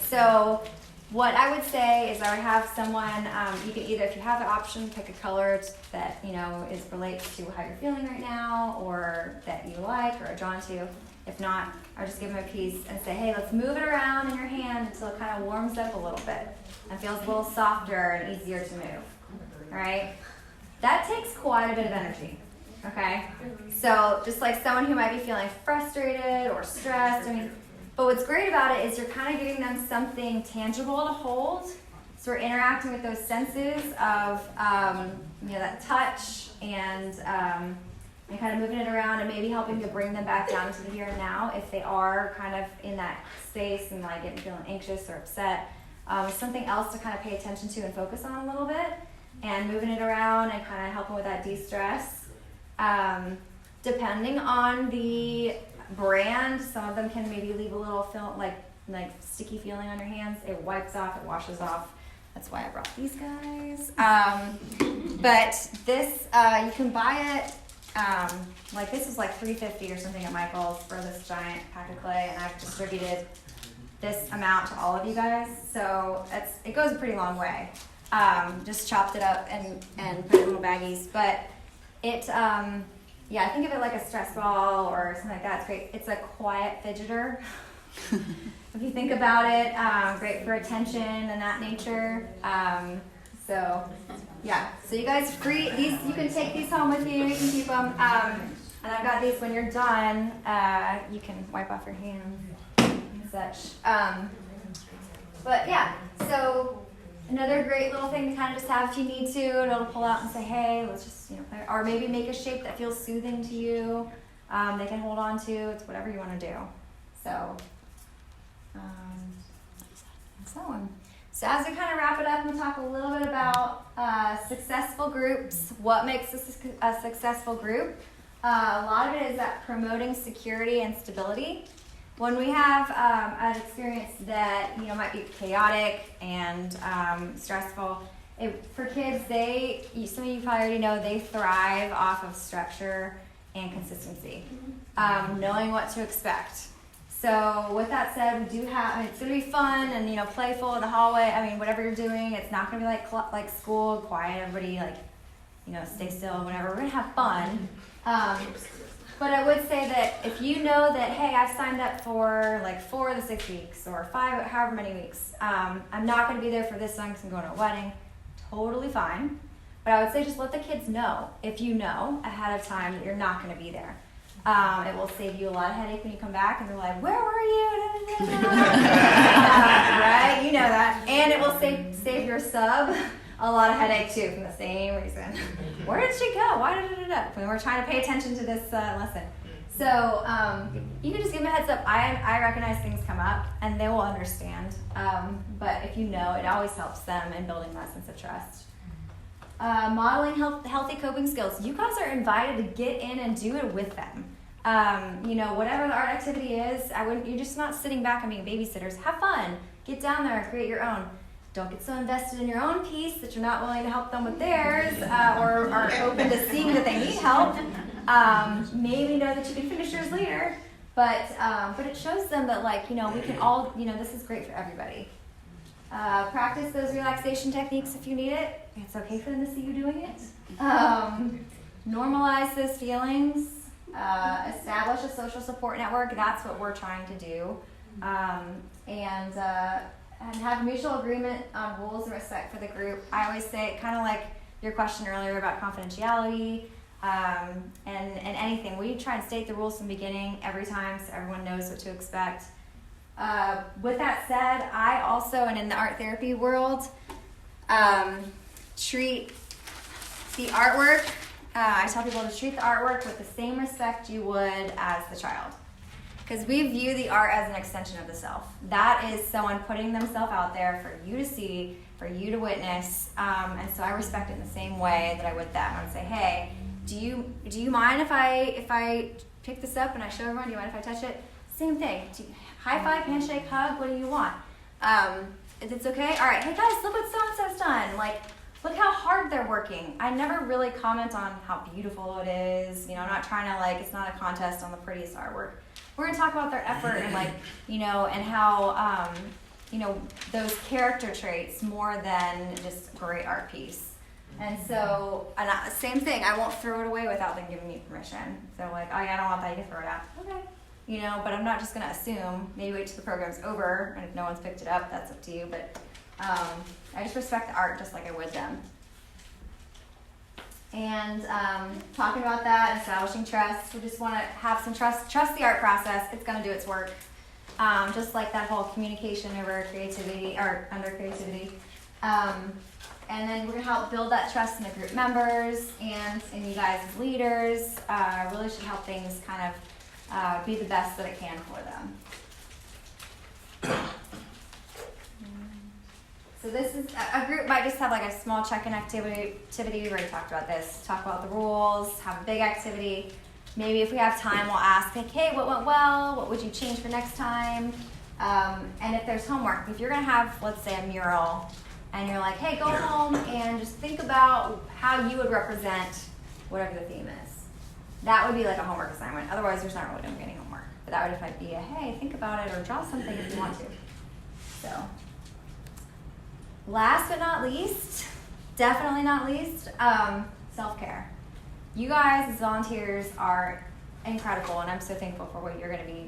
So what I would say is I would have someone, you can either, if you have the option, pick a color that, you know, relates to how you're feeling right now or that you like or are drawn to. If not, I'll just give them a piece and say, hey, let's move it around in your hand until it kind of warms up a little bit and feels a little softer and easier to move, all right? That takes quite a bit of energy, okay? So just like someone who might be feeling frustrated or stressed, but what's great about it is you're kind of giving them something tangible to hold. So we're interacting with those senses of, that touch and kind of moving it around and maybe helping to bring them back down to the here and now if they are kind of in that space and like feeling anxious or upset. Something else to kind of pay attention to and focus on a little bit, and moving it around and kind of helping with that de-stress. Depending on the brand, some of them can maybe leave a little film, like sticky feeling on your hands. It wipes off, it washes off. That's why I brought these guys. But this, you can buy it. Like this is like $3.50 or something at Michael's for this giant pack of clay, and I've distributed this amount to all of you guys, so it goes a pretty long way. Just chopped it up and put it in little baggies, but it, I think of it like a stress ball or something like that. It's great. It's a quiet fidgeter. If you think about it, great for attention and that nature. So you guys you can take these home with you. You can keep them. And I've got these. When you're done, you can wipe off your hands and such. But yeah, so another great little thing to kind of just have if you need to be able to pull out and say, hey, let's just play, or maybe make a shape that feels soothing to you. They can hold on to. It's whatever you want to do. So. So as we kind of wrap it up, we'll talk a little bit about successful groups. What makes a successful group? A lot of it is that promoting security and stability. When we have an experience that might be chaotic and stressful, for kids, some of you probably already know, they thrive off of structure and consistency, knowing what to expect. So with that said, we do have, it's going to be fun and, playful in the hallway. Whatever you're doing, it's not going to be like school, quiet, everybody stay still, whatever. We're going to have fun. But I would say that if you know that, hey, I've signed up for 4 of the 6 weeks or 5, however many weeks, I'm not going to be there for this one because I'm going to a wedding, totally fine. But I would say just let the kids know, if you know ahead of time that you're not going to be there. It will save you a lot of headache when you come back and they're like, where were you? Right? You know that. And it will save your sub a lot of headache too, from the same reason. Where did she go? Why when we're trying to pay attention to this lesson. So you can just give them a heads up. I recognize things come up and they will understand. But if you know, it always helps them in building that sense of trust. Modeling healthy coping skills. You guys are invited to get in and do it with them. Whatever the art activity is, you're just not sitting back and being babysitters. Have fun. Get down there and create your own. Don't get so invested in your own piece that you're not willing to help them with theirs, or are open to seeing that they need help. Maybe know that you can finish yours later, but it shows them that we can all, this is great for everybody. Practice those relaxation techniques if you need it. It's okay for them to see you doing it. Normalize those feelings. Establish a social support network. That's what we're trying to do. and have mutual agreement on rules and respect for the group. I always say, kind of like your question earlier about confidentiality, and anything. We try and state the rules from the beginning every time so everyone knows what to expect. With that said, I also, and in the art therapy world, treat the artwork, I tell people to treat the artwork with the same respect you would as the child. Because we view the art as an extension of the self. That is someone putting themselves out there for you to see, for you to witness, and so I respect it in the same way that I would them. I would say, hey, do you mind if I pick this up and I show everyone? Do you mind if I touch it? Same thing. High five, handshake, hug. What do you want? If it's okay, all right. Hey guys, look what so and so's done. Like, look how hard they're working. I never really comment on how beautiful it is. You know, I'm not trying to it's not a contest on the prettiest artwork. We're gonna talk about their effort and and how those character traits more than just a great art piece. And so, same thing. I won't throw it away without them giving me permission. So I don't want that. You can throw it out. Okay. But I'm not just gonna assume. Maybe wait till the program's over, and if no one's picked it up, that's up to you. But I just respect the art just like I would them. And talking about that, establishing trust, we just want to have some trust the art process. It's going to do its work. Just like that whole communication over creativity, or under creativity. And then we're going to help build that trust in the group members and in you guys as leaders. Really should help things kind of be the best that it can for them. So this is, a group might just have a small check-in activity. We already talked about this. Talk about the rules, have a big activity. Maybe if we have time, we'll ask, hey, what went well? What would you change for next time? And if there's homework, if you're gonna have, let's say, a mural, and you're like, hey, go home and just think about how you would represent whatever the theme is. That would be like a homework assignment. Otherwise, there's not really doing any homework. But that would be a, hey, think about it, or draw something if you want to. So. Last but not least, definitely not least, self-care. You guys as volunteers are incredible, and I'm so thankful for what you're going to be,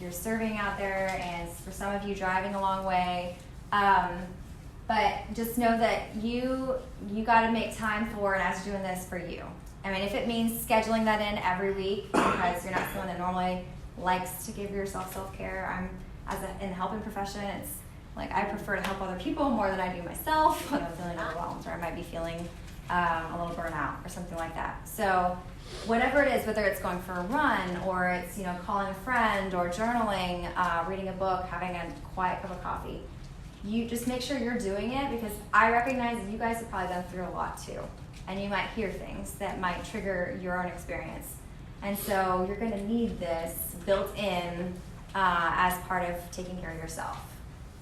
you're serving out there, and for some of you driving a long way. But just know that you got to make time for, and as you're doing this, for you. I mean, if it means scheduling that in every week because you're not someone that normally likes to give yourself self-care, in the helping profession, it's I prefer to help other people more than I do myself. I'm feeling overwhelmed, or I might be feeling a little burnout or something like that. So whatever it is, whether it's going for a run, or it's calling a friend, or journaling, reading a book, having a quiet cup of coffee, you just make sure you're doing it, because I recognize that you guys have probably gone through a lot too, and you might hear things that might trigger your own experience. And so you're going to need this built in as part of taking care of yourself.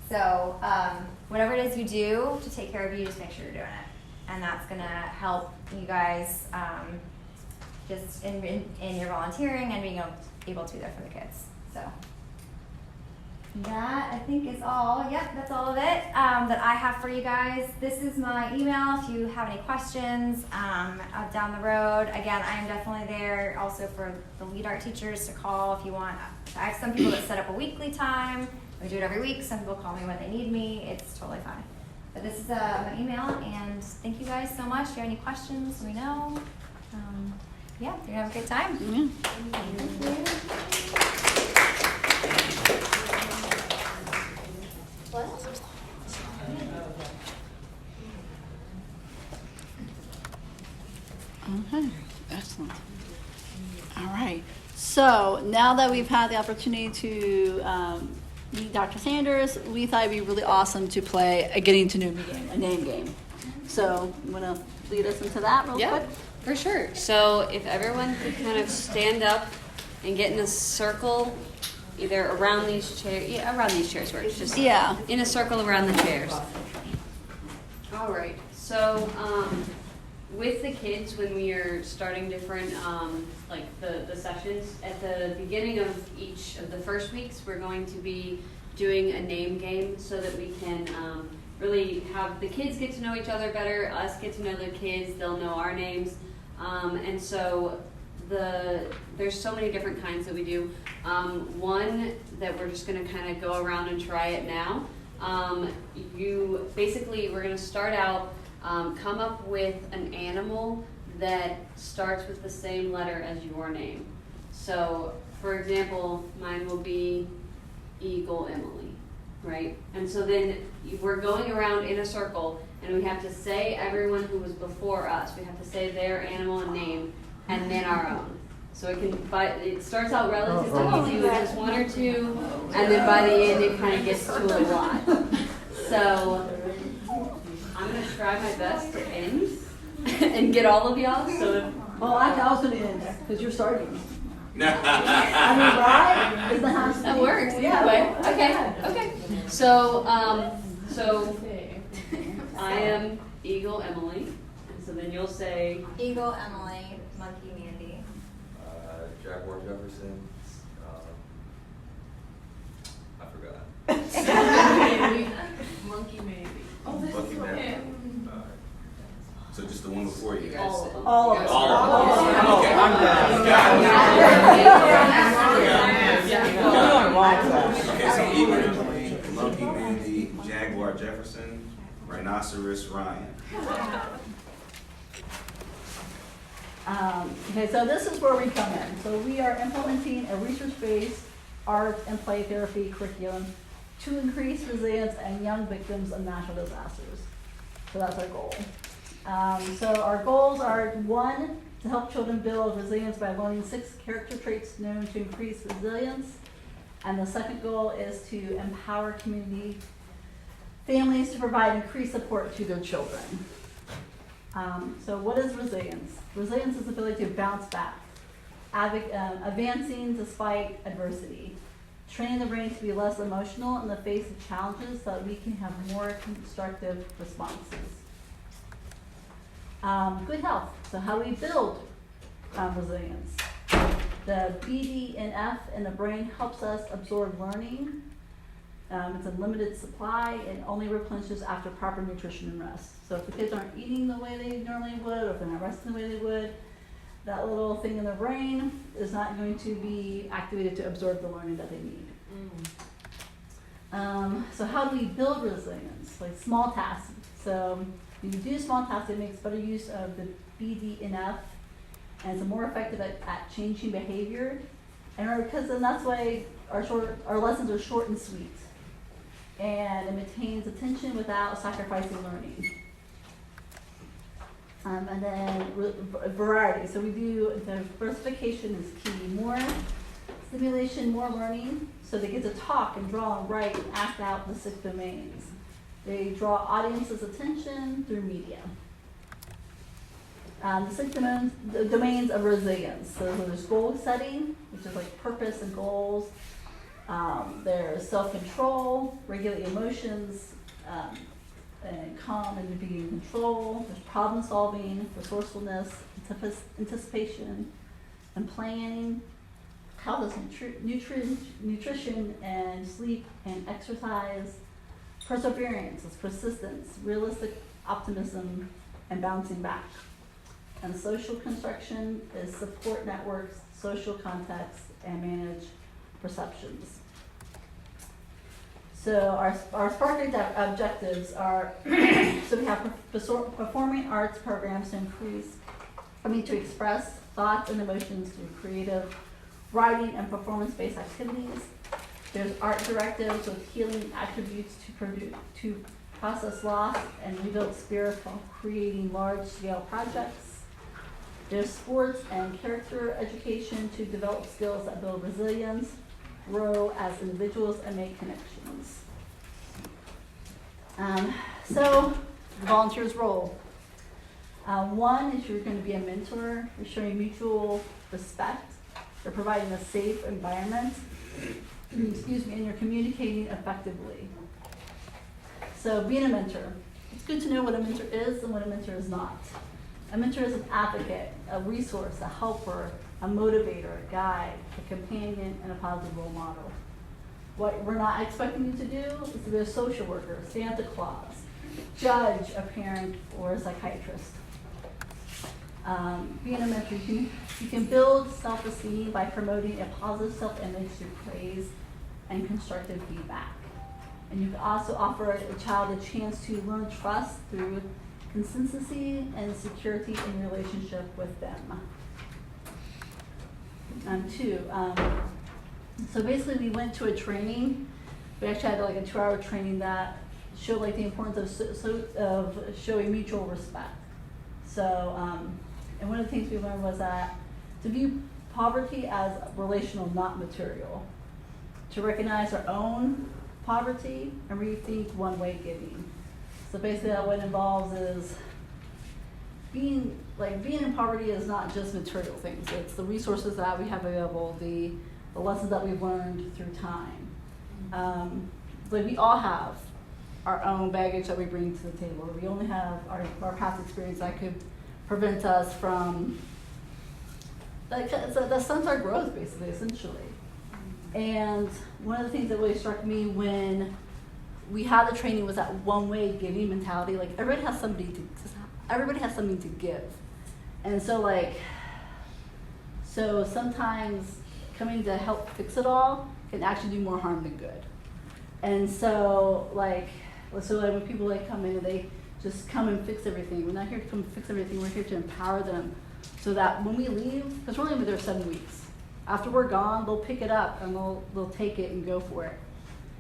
So whatever it is you do to take care of you, just make sure you're doing it. And that's going to help you guys just in your volunteering and being able to be there for the kids. So that, I think, is all. Yep, that's all of it that I have for you guys. This is my email if you have any questions down the road. Again, I am definitely there also for the lead art teachers to call if you want. I have some people that set up a weekly time. We do it every week. Some people call me when they need me. It's totally fine. But this is my email, and thank you guys so much. If you have any questions, let me know. You're going to have a great time. Yeah. Thank you. Okay, excellent. All right. So now that we've had the opportunity to meet Dr. Sanders, we thought it'd be really awesome to play a getting to know me game, a name game. So you want to lead us into that real quick? For sure. So if everyone could kind of stand up and get in a circle, either around these chairs. Yeah, around these chairs works. Just in a circle around the chairs. All right. So with the kids, when we are starting different, the sessions, at the beginning of each of the first weeks, we're going to be doing a name game so that we can really have the kids get to know each other better, us get to know the kids, they'll know our names. And so there's so many different kinds that we do. One that we're just gonna kind of go around and try it now. We're gonna start out, come up with an animal that starts with the same letter as your name. So, for example, mine will be Eagle Emily, right? And so then we're going around in a circle, and we have to say everyone who was before us. We have to say their animal and name, and then our own. So it starts out relatively easy with just one or two, and then by the end it kind of gets to a lot. So I'm gonna try my best to end and get all of y'all. So Well, I was going to end because you're starting. I mean, right? Isn't that how it's that works either way. Okay. So I am Eagle Emily, and so then you'll say Eagle Emily, Monkey Mandy. Jaguar Jefferson. I forgot. Monkey maybe. Oh, this Monkey is okay. So just the one before you guys. all of them. All of us. Okay, I'm done. Okay, so Eagle Emily, Monkey Mandy, Jaguar Jefferson, Rhinoceros Ryan. Okay, so this is where we come in. So we are implementing a research-based art and play therapy curriculum to increase resilience in young victims of natural disasters. So that's our goal. So our goals are: 1, to help children build resilience by learning 6 character traits known to increase resilience. And the second goal is to empower community families to provide increased support to their children. So what is resilience? Resilience is the ability to bounce back, advancing despite adversity, training the brain to be less emotional in the face of challenges so that we can have more constructive responses. Good health. So how do we build resilience? The BDNF in the brain helps us absorb learning. It's a limited supply and only replenishes after proper nutrition and rest. So if the kids aren't eating the way they normally would, or if they're not resting the way they would, that little thing in their brain is not going to be activated to absorb the learning that they need. So how do we build resilience? Like small tasks. So when you do small tasks, it makes better use of the BDNF, and it's more effective at changing behavior. And because then that's why our lessons are short and sweet, and it maintains attention without sacrificing learning. And then variety. So we do, the diversification is key. More stimulation, more learning. So they get to talk and draw and write and act out the 6 domains. They draw audiences' attention through media. The 6 domains of resilience. So there's goal setting, which is like purpose and goals. There's self-control, regulate emotions, and calm and be in control. There's problem solving, resourcefulness, anticipation, and planning. How does nutrition and sleep and exercise. Perseverance is persistence, realistic optimism, and bouncing back. And social construction is support networks, social context, and manage perceptions. So our Spark objectives are, so we have performing arts programs to express thoughts and emotions through creative writing and performance-based activities. There's art directives with healing attributes to process loss and rebuild spirit while creating large-scale projects. There's sports and character education to develop skills that build resilience, grow as individuals, and make connections. So, the volunteer's role. 1 is you're going to be a mentor. You're showing mutual respect. You're providing a safe environment. And you're communicating effectively. So, being a mentor. It's good to know what a mentor is and what a mentor is not. A mentor is an advocate, a resource, a helper, a motivator, a guide, a companion, and a positive role model. What we're not expecting you to do is to be a social worker, Santa Claus, judge, a parent, or a psychiatrist. Being a mentor, you You can build self-esteem by promoting a positive self-image through praise and constructive feedback. And you can also offer a child a chance to learn trust through consistency and security in relationship with them. So basically we went to a training. We actually had like a 2-hour training that showed like the importance of showing mutual respect. So, and one of the things we learned was that to view poverty as relational, not material. To recognize our own poverty and rethink one-way giving. So basically what it involves is being in poverty is not just material things. It's the resources that we have available, the lessons that we've learned through time. Like we all have our own baggage that we bring to the table. We only have our past experience that could prevent us from, that stunts our growth basically, essentially. And one of the things that really struck me when we had the training was that one-way giving mentality. Like everybody has something to give. And so sometimes coming to help fix it all can actually do more harm than good. And so when people come in and they just come and fix everything, we're not here to come fix everything, we're here to empower them so that when we leave, because we're only there 7 weeks, after we're gone, they'll pick it up and they'll take it and go for it.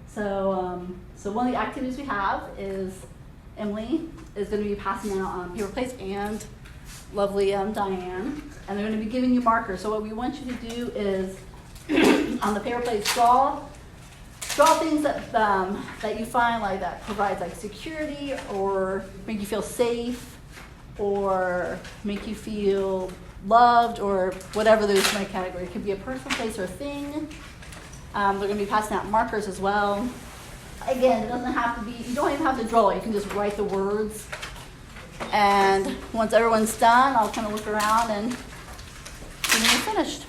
So one of the activities we have is Emily is going to be passing out paper plates and lovely Diane, and they're going to be giving you markers. So what we want you to do is on the paper plates, draw things that you find that provides security or make you feel safe or make you feel loved or whatever those my category. It could be a person, place, or thing. They're going to be passing out markers as well. Again, it doesn't have to be, you don't even have to draw it. You can just write the words. And once everyone's done, I'll kind of look around and we're finished.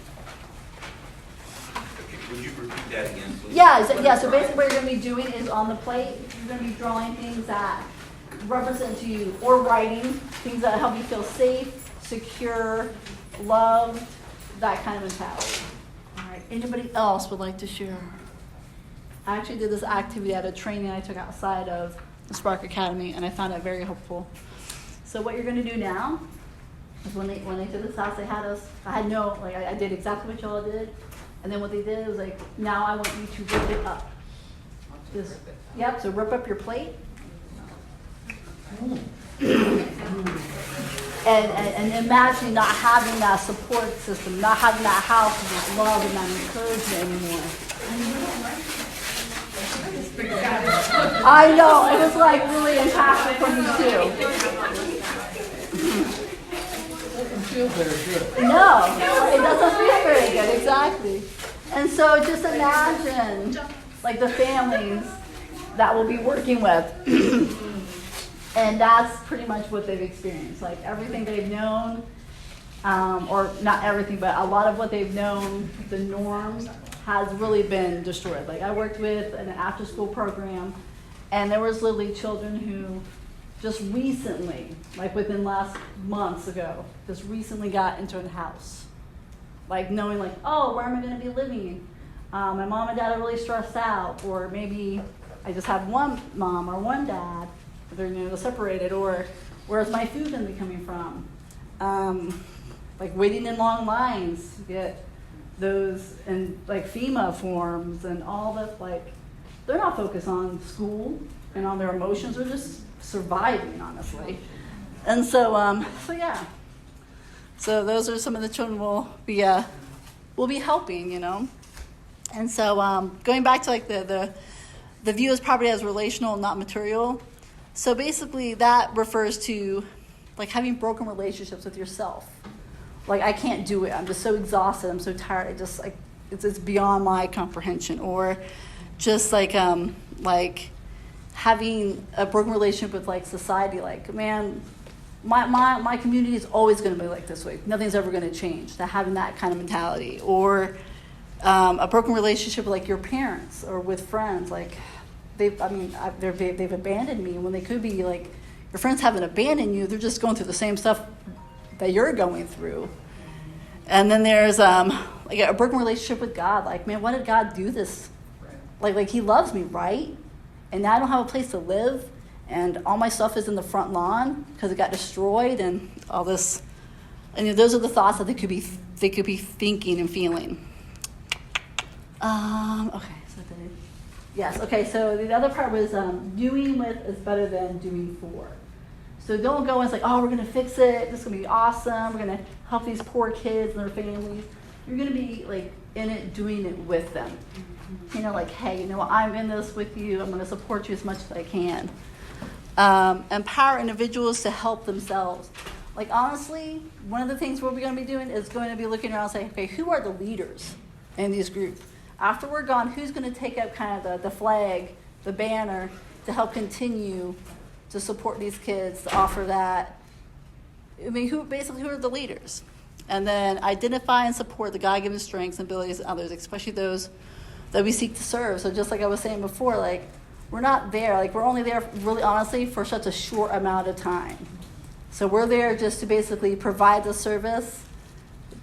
Would you repeat that again, please? Yeah, so basically what you're going to be doing is on the plate, you're going to be drawing things that represent to you, or writing, things that help you feel safe, secure, loved, that kind of mentality. All right, anybody else would like to share? I actually did this activity at a training I took outside of the Spark Academy, and I found it very helpful. So what you're going to do now is when they took this house, I did exactly what y'all did, and then what they did was now I want you to rip it up. So rip up your plate. And imagine not having that support system, not having that house with love and that encouragement anymore. I know, it was really impactful for me too. It doesn't feel very good. No, it doesn't feel very good, exactly. And so just imagine the families that we'll be working with. And that's pretty much what they've experienced. Everything they've known, or not everything, but a lot of what they've known, the norm, has really been destroyed. I worked with an after-school program, and there was literally children who just recently, within last months ago, just recently got into a house. Knowing oh, where am I going to be living? My mom and dad are really stressed out, or maybe I just have one mom or one dad. They're separated, or where's my food going to be coming from? Waiting in long lines to get those and FEMA forms and all that. They're not focused on school and on their emotions. They're just surviving, honestly. And so yeah. So those are some of the children we'll be helping, And so going back to the view as poverty as relational, not material. So basically that refers to having broken relationships with yourself. I can't do it. I'm just so exhausted. I'm so tired. It's beyond my comprehension. Or just having a broken relationship with society. Man, my community is always going to be this way. Nothing's ever going to change. Having that kind of mentality. Or a broken relationship with your parents or with friends. They've abandoned me when they could be your friends haven't abandoned you. They're just going through the same stuff that you're going through. And then there's like a broken relationship with God. Like, man, why did God do this? Like he loves me, right? And now I don't have a place to live, and all my stuff is in the front lawn because it got destroyed, and all this. And those are the thoughts that they could be thinking and feeling. Okay, so yes. Okay, so the other part was doing with is better than doing for. So don't go and say, oh, we're going to fix it. This is going to be awesome. We're going to help these poor kids and their families. You're going to be like in it, doing it with them. Like, hey, I'm in this with you. I'm going to support you as much as I can. Empower individuals to help themselves. Like, honestly, one of the things we're going to be doing is going to be looking around and saying, okay, who are the leaders in these groups? After we're gone, who's going to take up kind of the flag, the banner, to help continue to support these kids, to offer that? I mean, who are the leaders? And then identify and support the God-given strengths and abilities of others, especially those that we seek to serve. So just like I was saying before, like, we're not there. Like, we're only there, really honestly, for such a short amount of time. So we're there just to basically provide the service,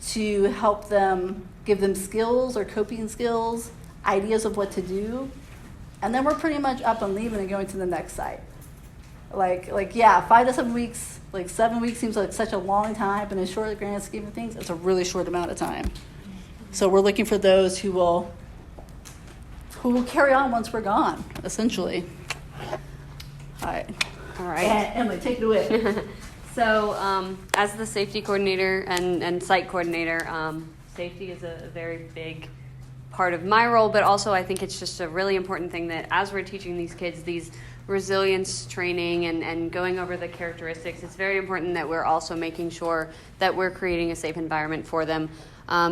to help them, give them skills or coping skills, ideas of what to do. And then we're pretty much up and leaving and going to the next site. Like, yeah, 5 to 7 weeks, like 7 weeks seems like such a long time, but in a short grand scheme of things, it's a really short amount of time. So we're looking for those who will carry on once we're gone, essentially. All right. And Emily, take it away. So as the safety coordinator and site coordinator, safety is a very big part of my role, but also I think it's just a really important thing that as we're teaching these kids these resilience training and going over the characteristics, it's very important that we're also making sure that we're creating a safe environment for them.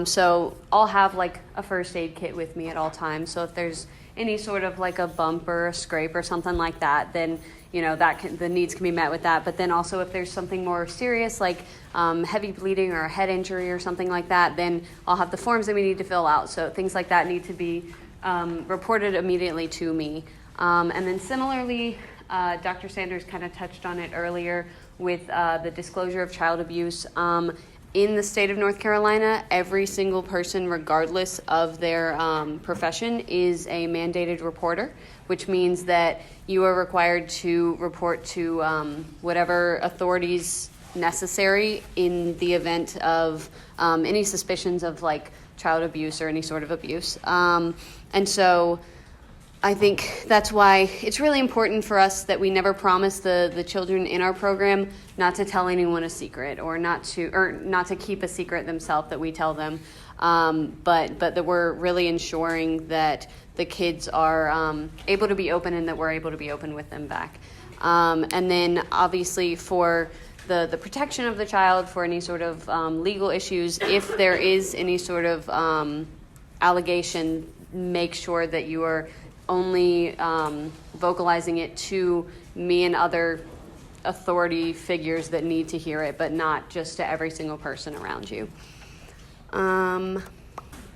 So I'll have like a first aid kit with me at all times. So if there's any sort of like a bump or a scrape or something like that, then the needs can be met with that. But then also if there's something more serious like heavy bleeding or a head injury or something like that, then I'll have the forms that we need to fill out. So things like that need to be reported immediately to me. And then similarly, Dr. Sanders kind of touched on it earlier with the disclosure of child abuse. In the state of North Carolina, every single person, regardless of their profession, is a mandated reporter, which means that you are required to report to whatever authorities necessary in the event of any suspicions of like child abuse or any sort of abuse. And so I think that's why it's really important for us that we never promise the children in our program not to tell anyone a secret or not to keep a secret themselves that we tell them, but that we're really ensuring that the kids are able to be open and that we're able to be open with them back. And then obviously for the protection of the child, for any sort of legal issues, if there is any sort of allegation, make sure that you are only vocalizing it to me and other authority figures that need to hear it, but not just to every single person around you.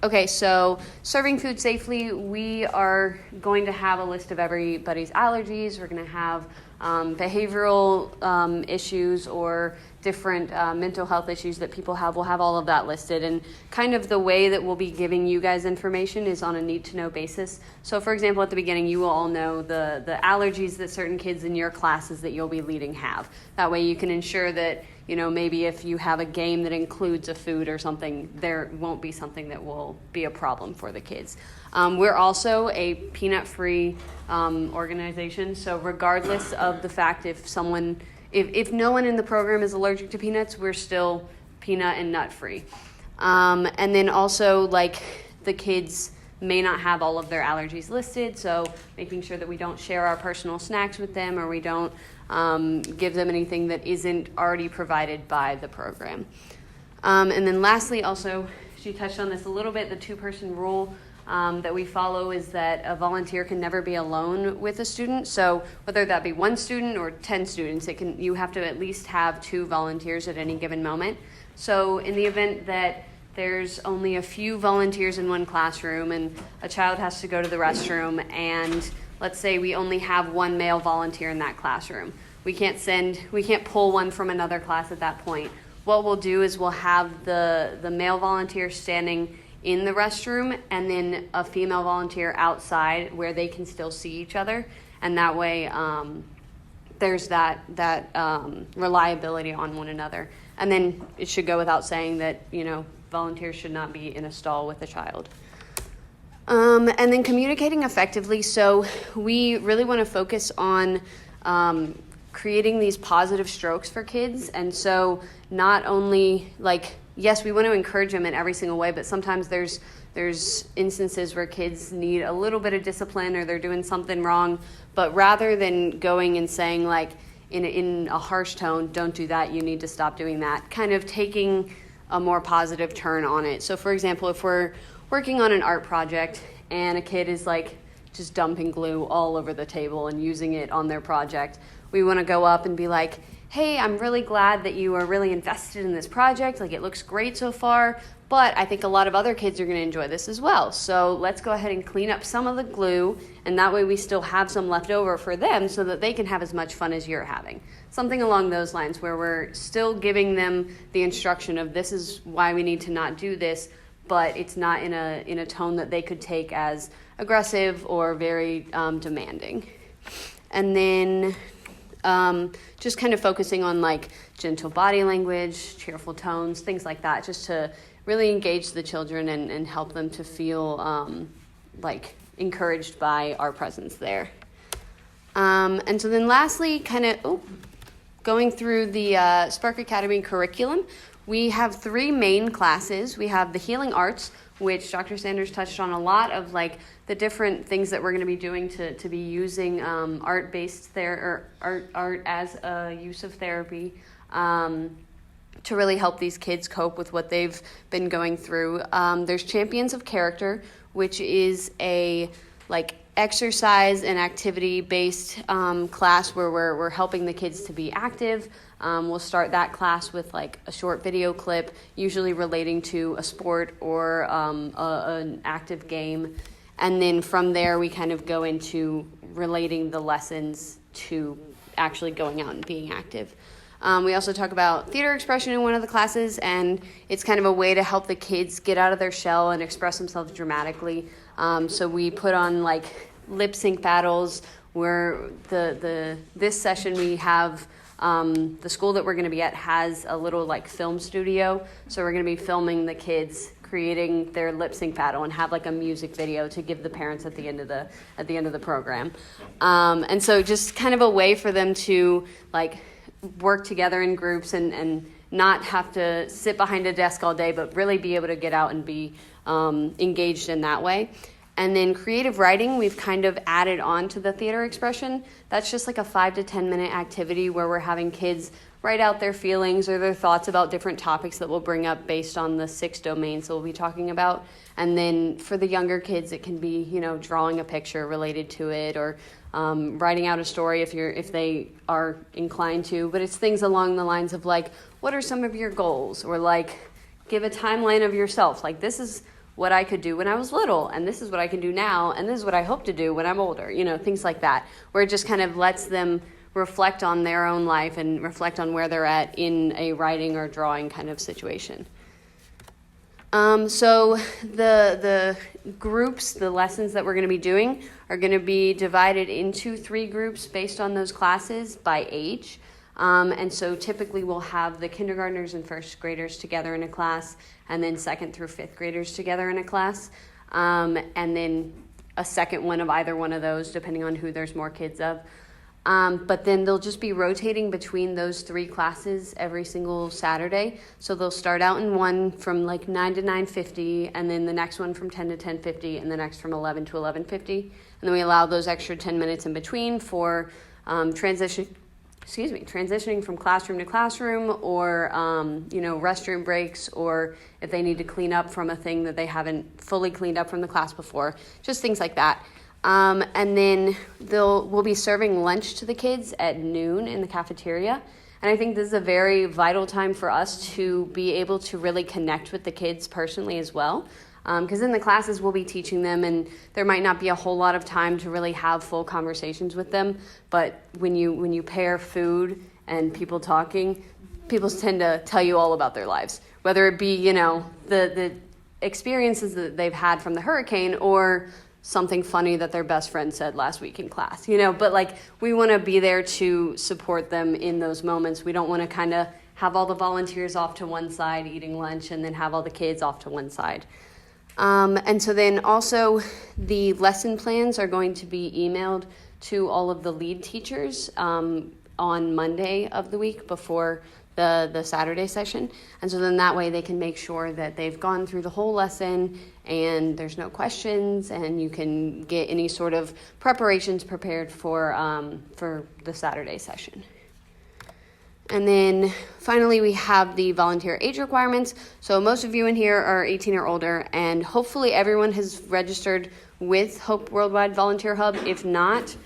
Okay, so serving food safely, we are going to have a list of everybody's allergies. We're going to have behavioral issues or different mental health issues that people have. We'll have all of that listed, and kind of the way that we'll be giving you guys information is on a need-to-know basis. So for example, at the beginning, you will all know the allergies that certain kids in your classes that you'll be leading have. That way you can ensure that, maybe if you have a game that includes a food or something, there won't be something that will be a problem for the kids. We're also a peanut-free organization, so regardless of the fact if no one in the program is allergic to peanuts, we're still peanut and nut free. And then also, like, the kids may not have all of their allergies listed, so making sure that we don't share our personal snacks with them or we don't give them anything that isn't already provided by the program. And then lastly, also, she touched on this a little bit, the 2-person rule that we follow is that a volunteer can never be alone with a student. So whether that be 1 student or 10 students, you have to at least have 2 volunteers at any given moment. So in the event that there's only a few volunteers in one classroom and a child has to go to the restroom, and let's say we only have 1 male volunteer in that classroom, we can't pull one from another class at that point. what we'll do is we'll have the male volunteer standing in the restroom and then a female volunteer outside where they can still see each other. And that way there's that reliability on one another. And then it should go without saying that, volunteers should not be in a stall with a child. And then communicating effectively. So we really want to focus on creating these positive strokes for kids. And so not only yes, we want to encourage them in every single way, but sometimes there's instances where kids need a little bit of discipline or they're doing something wrong. But rather than going and saying in a harsh tone, don't do that, you need to stop doing that, kind of taking a more positive turn on it. So for example, if we're working on an art project and a kid is just dumping glue all over the table and using it on their project, we want to go up and be like, hey, I'm really glad that you are really invested in this project. It looks great so far, but I think a lot of other kids are going to enjoy this as well. So let's go ahead and clean up some of the glue, and that way we still have some left over for them so that they can have as much fun as you're having. Something along those lines where we're still giving them the instruction of this is why we need to not do this, but it's not in a tone that they could take as aggressive or very demanding. And then just kind of focusing on gentle body language, cheerful tones, things like that, just to really engage the children and help them to feel encouraged by our presence there. And so then lastly, going through the Spark Academy curriculum, we have 3 main classes. We have the Healing Arts, which Dr. Sanders touched on a lot of the different things that we're going to be doing to be using art as a use of therapy to really help these kids cope with what they've been going through. There's Champions of Character, which is a exercise and activity based class where we're helping the kids to be active. We'll start that class with a short video clip, usually relating to a sport or an active game. And then from there, we kind of go into relating the lessons to actually going out and being active. We also talk about theater expression in one of the classes, and it's kind of a way to help the kids get out of their shell and express themselves dramatically. So we put on lip sync battles where this session we have the school that we're going to be at has a little film studio. So we're going to be filming the kids creating their lip sync battle and have a music video to give the parents at the end of the program. And so just kind of a way for them to work together in groups and not have to sit behind a desk all day, but really be able to get out and be engaged in that way. And then creative writing, we've kind of added on to the theater expression. That's just a 5 to 10 minute activity where we're having kids write out their feelings or their thoughts about different topics that we'll bring up based on the 6 domains that we'll be talking about. And then for the younger kids, it can be, drawing a picture related to it or writing out a story if they are inclined to. But it's things along the lines of what are some of your goals? Or give a timeline of yourself. This is what I could do when I was little, and this is what I can do now, and this is what I hope to do when I'm older, things like that, where it just kind of lets them reflect on their own life and reflect on where they're at in a writing or drawing kind of situation. So the groups, the lessons that we're going to be doing are going to be divided into 3 groups based on those classes by age. And so typically we'll have the kindergartners and first graders together in a class, and then 2nd through 5th graders together in a class, and then a second one of either one of those, depending on who there's more kids of. But then they'll just be rotating between those 3 classes every single Saturday. So they'll start out in one from 9 to 9:50, and then the next one from 10 to 10:50, and the next from 11 to 11:50. And then we allow those extra 10 minutes in between for transitioning from classroom to classroom, or restroom breaks, or if they need to clean up from a thing that they haven't fully cleaned up from the class before, just things like that. And then we'll be serving lunch to the kids at noon in the cafeteria. And I think this is a very vital time for us to be able to really connect with the kids personally as well. Because in the classes we'll be teaching them, and there might not be a whole lot of time to really have full conversations with them. But when you pair food and people talking, people tend to tell you all about their lives, whether it be, the experiences that they've had from the hurricane or something funny that their best friend said last week in class, but like we want to be there to support them in those moments. We don't want to kind of have all the volunteers off to one side eating lunch and then have all the kids off to one side. And so then also the lesson plans are going to be emailed to all of the lead teachers on Monday of the week before the Saturday session. And so then that way they can make sure that they've gone through the whole lesson and there's no questions, and you can get any sort of preparations prepared for the Saturday session. And then finally, we have the volunteer age requirements. So most of you in here are 18 or older, and hopefully everyone has registered with Hope Worldwide Volunteer Hub. If not,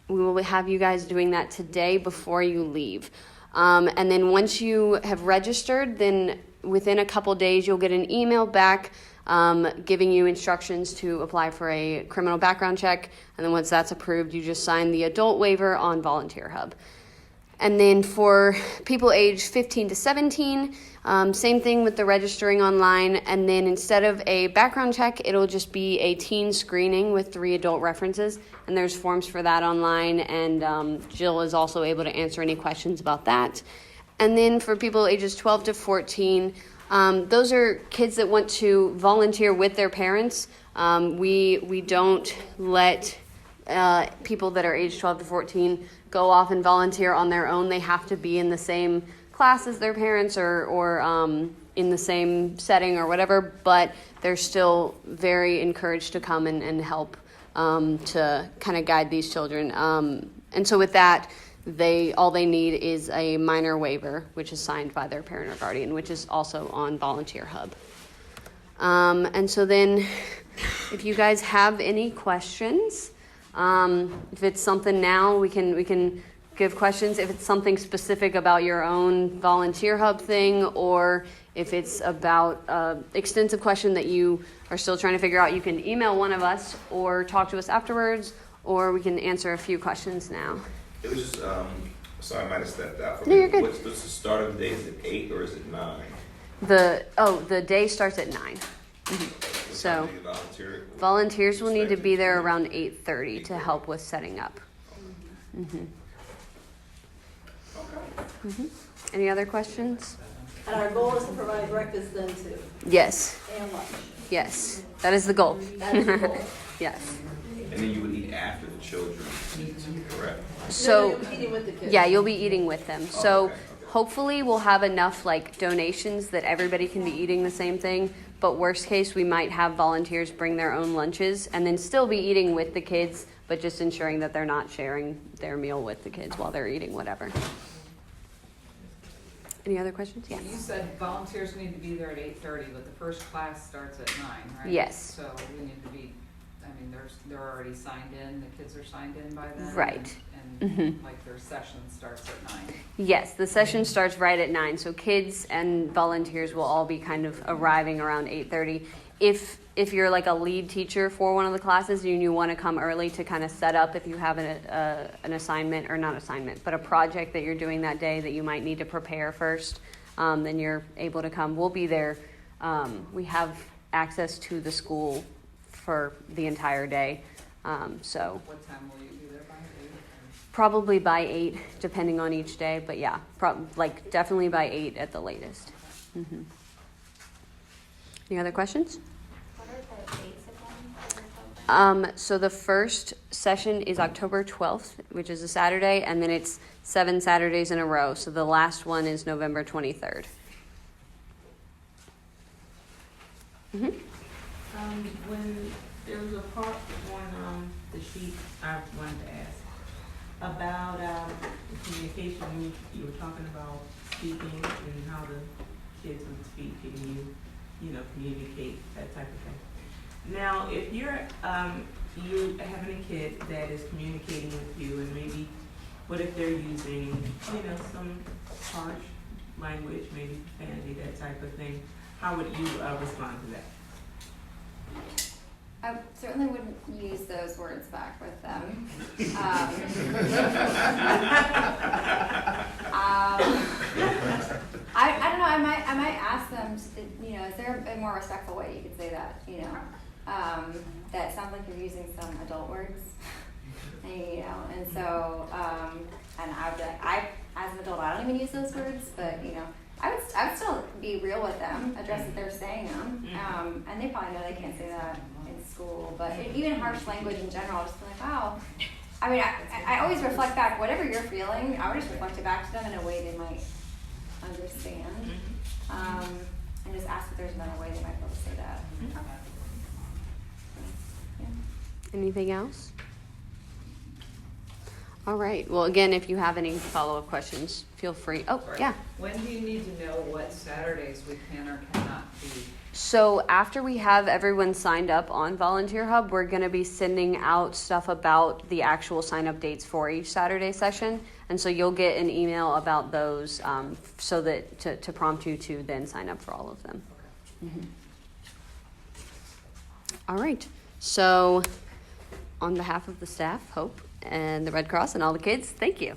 we will have you guys doing that today before you leave. And then once you have registered, then within a couple days, you'll get an email back giving you instructions to apply for a criminal background check. And then once that's approved, you just sign the adult waiver on Volunteer Hub. And then for people aged 15 to 17, same thing with the registering online. And then instead of a background check, it'll just be a teen screening with 3 adult references. And there's forms for that online. And Jill is also able to answer any questions about that. And then for people ages 12 to 14, those are kids that want to volunteer with their parents. We don't let people that are age 12 to 14 go off and volunteer on their own. They have to be in the same class as their parents or in the same setting or whatever, but they're still very encouraged to come and help to kind of guide these children. And so with that, all they need is a minor waiver, which is signed by their parent or guardian, which is also on Volunteer Hub. And so then if you guys have any questions, if it's something now, we can give questions. If it's something specific about your own Volunteer Hub thing, or if it's about extensive question that you are still trying to figure out, you can email one of us or talk to us afterwards, or we can answer a few questions now. It was just, sorry, I might have stepped out. No, you're good. What's the start of the day? Is it 8 or is it 9? The day starts at 9. Mm-hmm. So volunteers will need to be there around 8:30 to help with setting up. Mm-hmm. Mm-hmm. Any other questions? And our goal is to provide breakfast then too. Yes. And lunch. Yes. That is the goal. That is the goal. Yes. And then you would eat after the children, correct? So, you'll be eating with the kids. Yeah, you'll be eating with them. So okay. hopefully we'll have enough donations that everybody can be eating the same thing. But worst case, we might have volunteers bring their own lunches and then still be eating with the kids, but just ensuring that they're not sharing their meal with the kids while they're eating whatever. Any other questions? Yes. You said volunteers need to be there at 8:30, but the first class starts at 9, right? Yes. So we need to be, they're already signed in, the kids are signed in by then? Right. And Mm-hmm. like their session starts at 9? Yes, the session starts right at 9. So kids and volunteers will all be kind of arriving around 8:30. If you're like a lead teacher for one of the classes and you want to come early to kind of set up, if you have an assignment, or not assignment, but a project that you're doing that day that you might need to prepare first, then you're able to come. We'll be there. We have access to the school for the entire day. So What time will you be there by? 8? probably by 8, depending on each day. But yeah, definitely by 8 at the latest. Mm-hmm. Any other questions? What are the dates again for the program? So the first session is October 12th, which is a Saturday, and then it's 7 Saturdays in a row. So the last one is November 23rd. Mm-hmm. When there was a part on the sheet I wanted to ask about the communication, you were talking about speaking and how the kids would speak and you communicate, that type of thing. Now, if you're having a kid that is communicating with you, and maybe what if they're using some harsh language, maybe profanity, that type of thing, how would you respond to that? I certainly wouldn't use those words back with them. I don't know. I might ask them. You know, is there a more respectful way you could say that? You know, that sounds like you're using some adult words. And, you know, and so and I would be like, as an adult, I don't even use those words, but you know, I would still be real with them, address that they're saying them, and they probably know they can't say that in school. But even harsh language in general, I'll just be like, wow. I mean, I always reflect back whatever you're feeling. I would just reflect it back to them in a way they might understand, and just ask if there's another way they might be able to say that. Yeah. Anything else? All right. Well, again, if you have any follow-up questions, feel free. Oh, Right. yeah. When do you need to know what Saturdays we can or cannot be? So after we have everyone signed up on Volunteer Hub, we're going to be sending out stuff about the actual sign-up dates for each Saturday session. And so you'll get an email about those so that to prompt you to then sign up for all of them. Mm-hmm. All right. So on behalf of the staff, Hope, and the Red Cross and all the kids, thank you.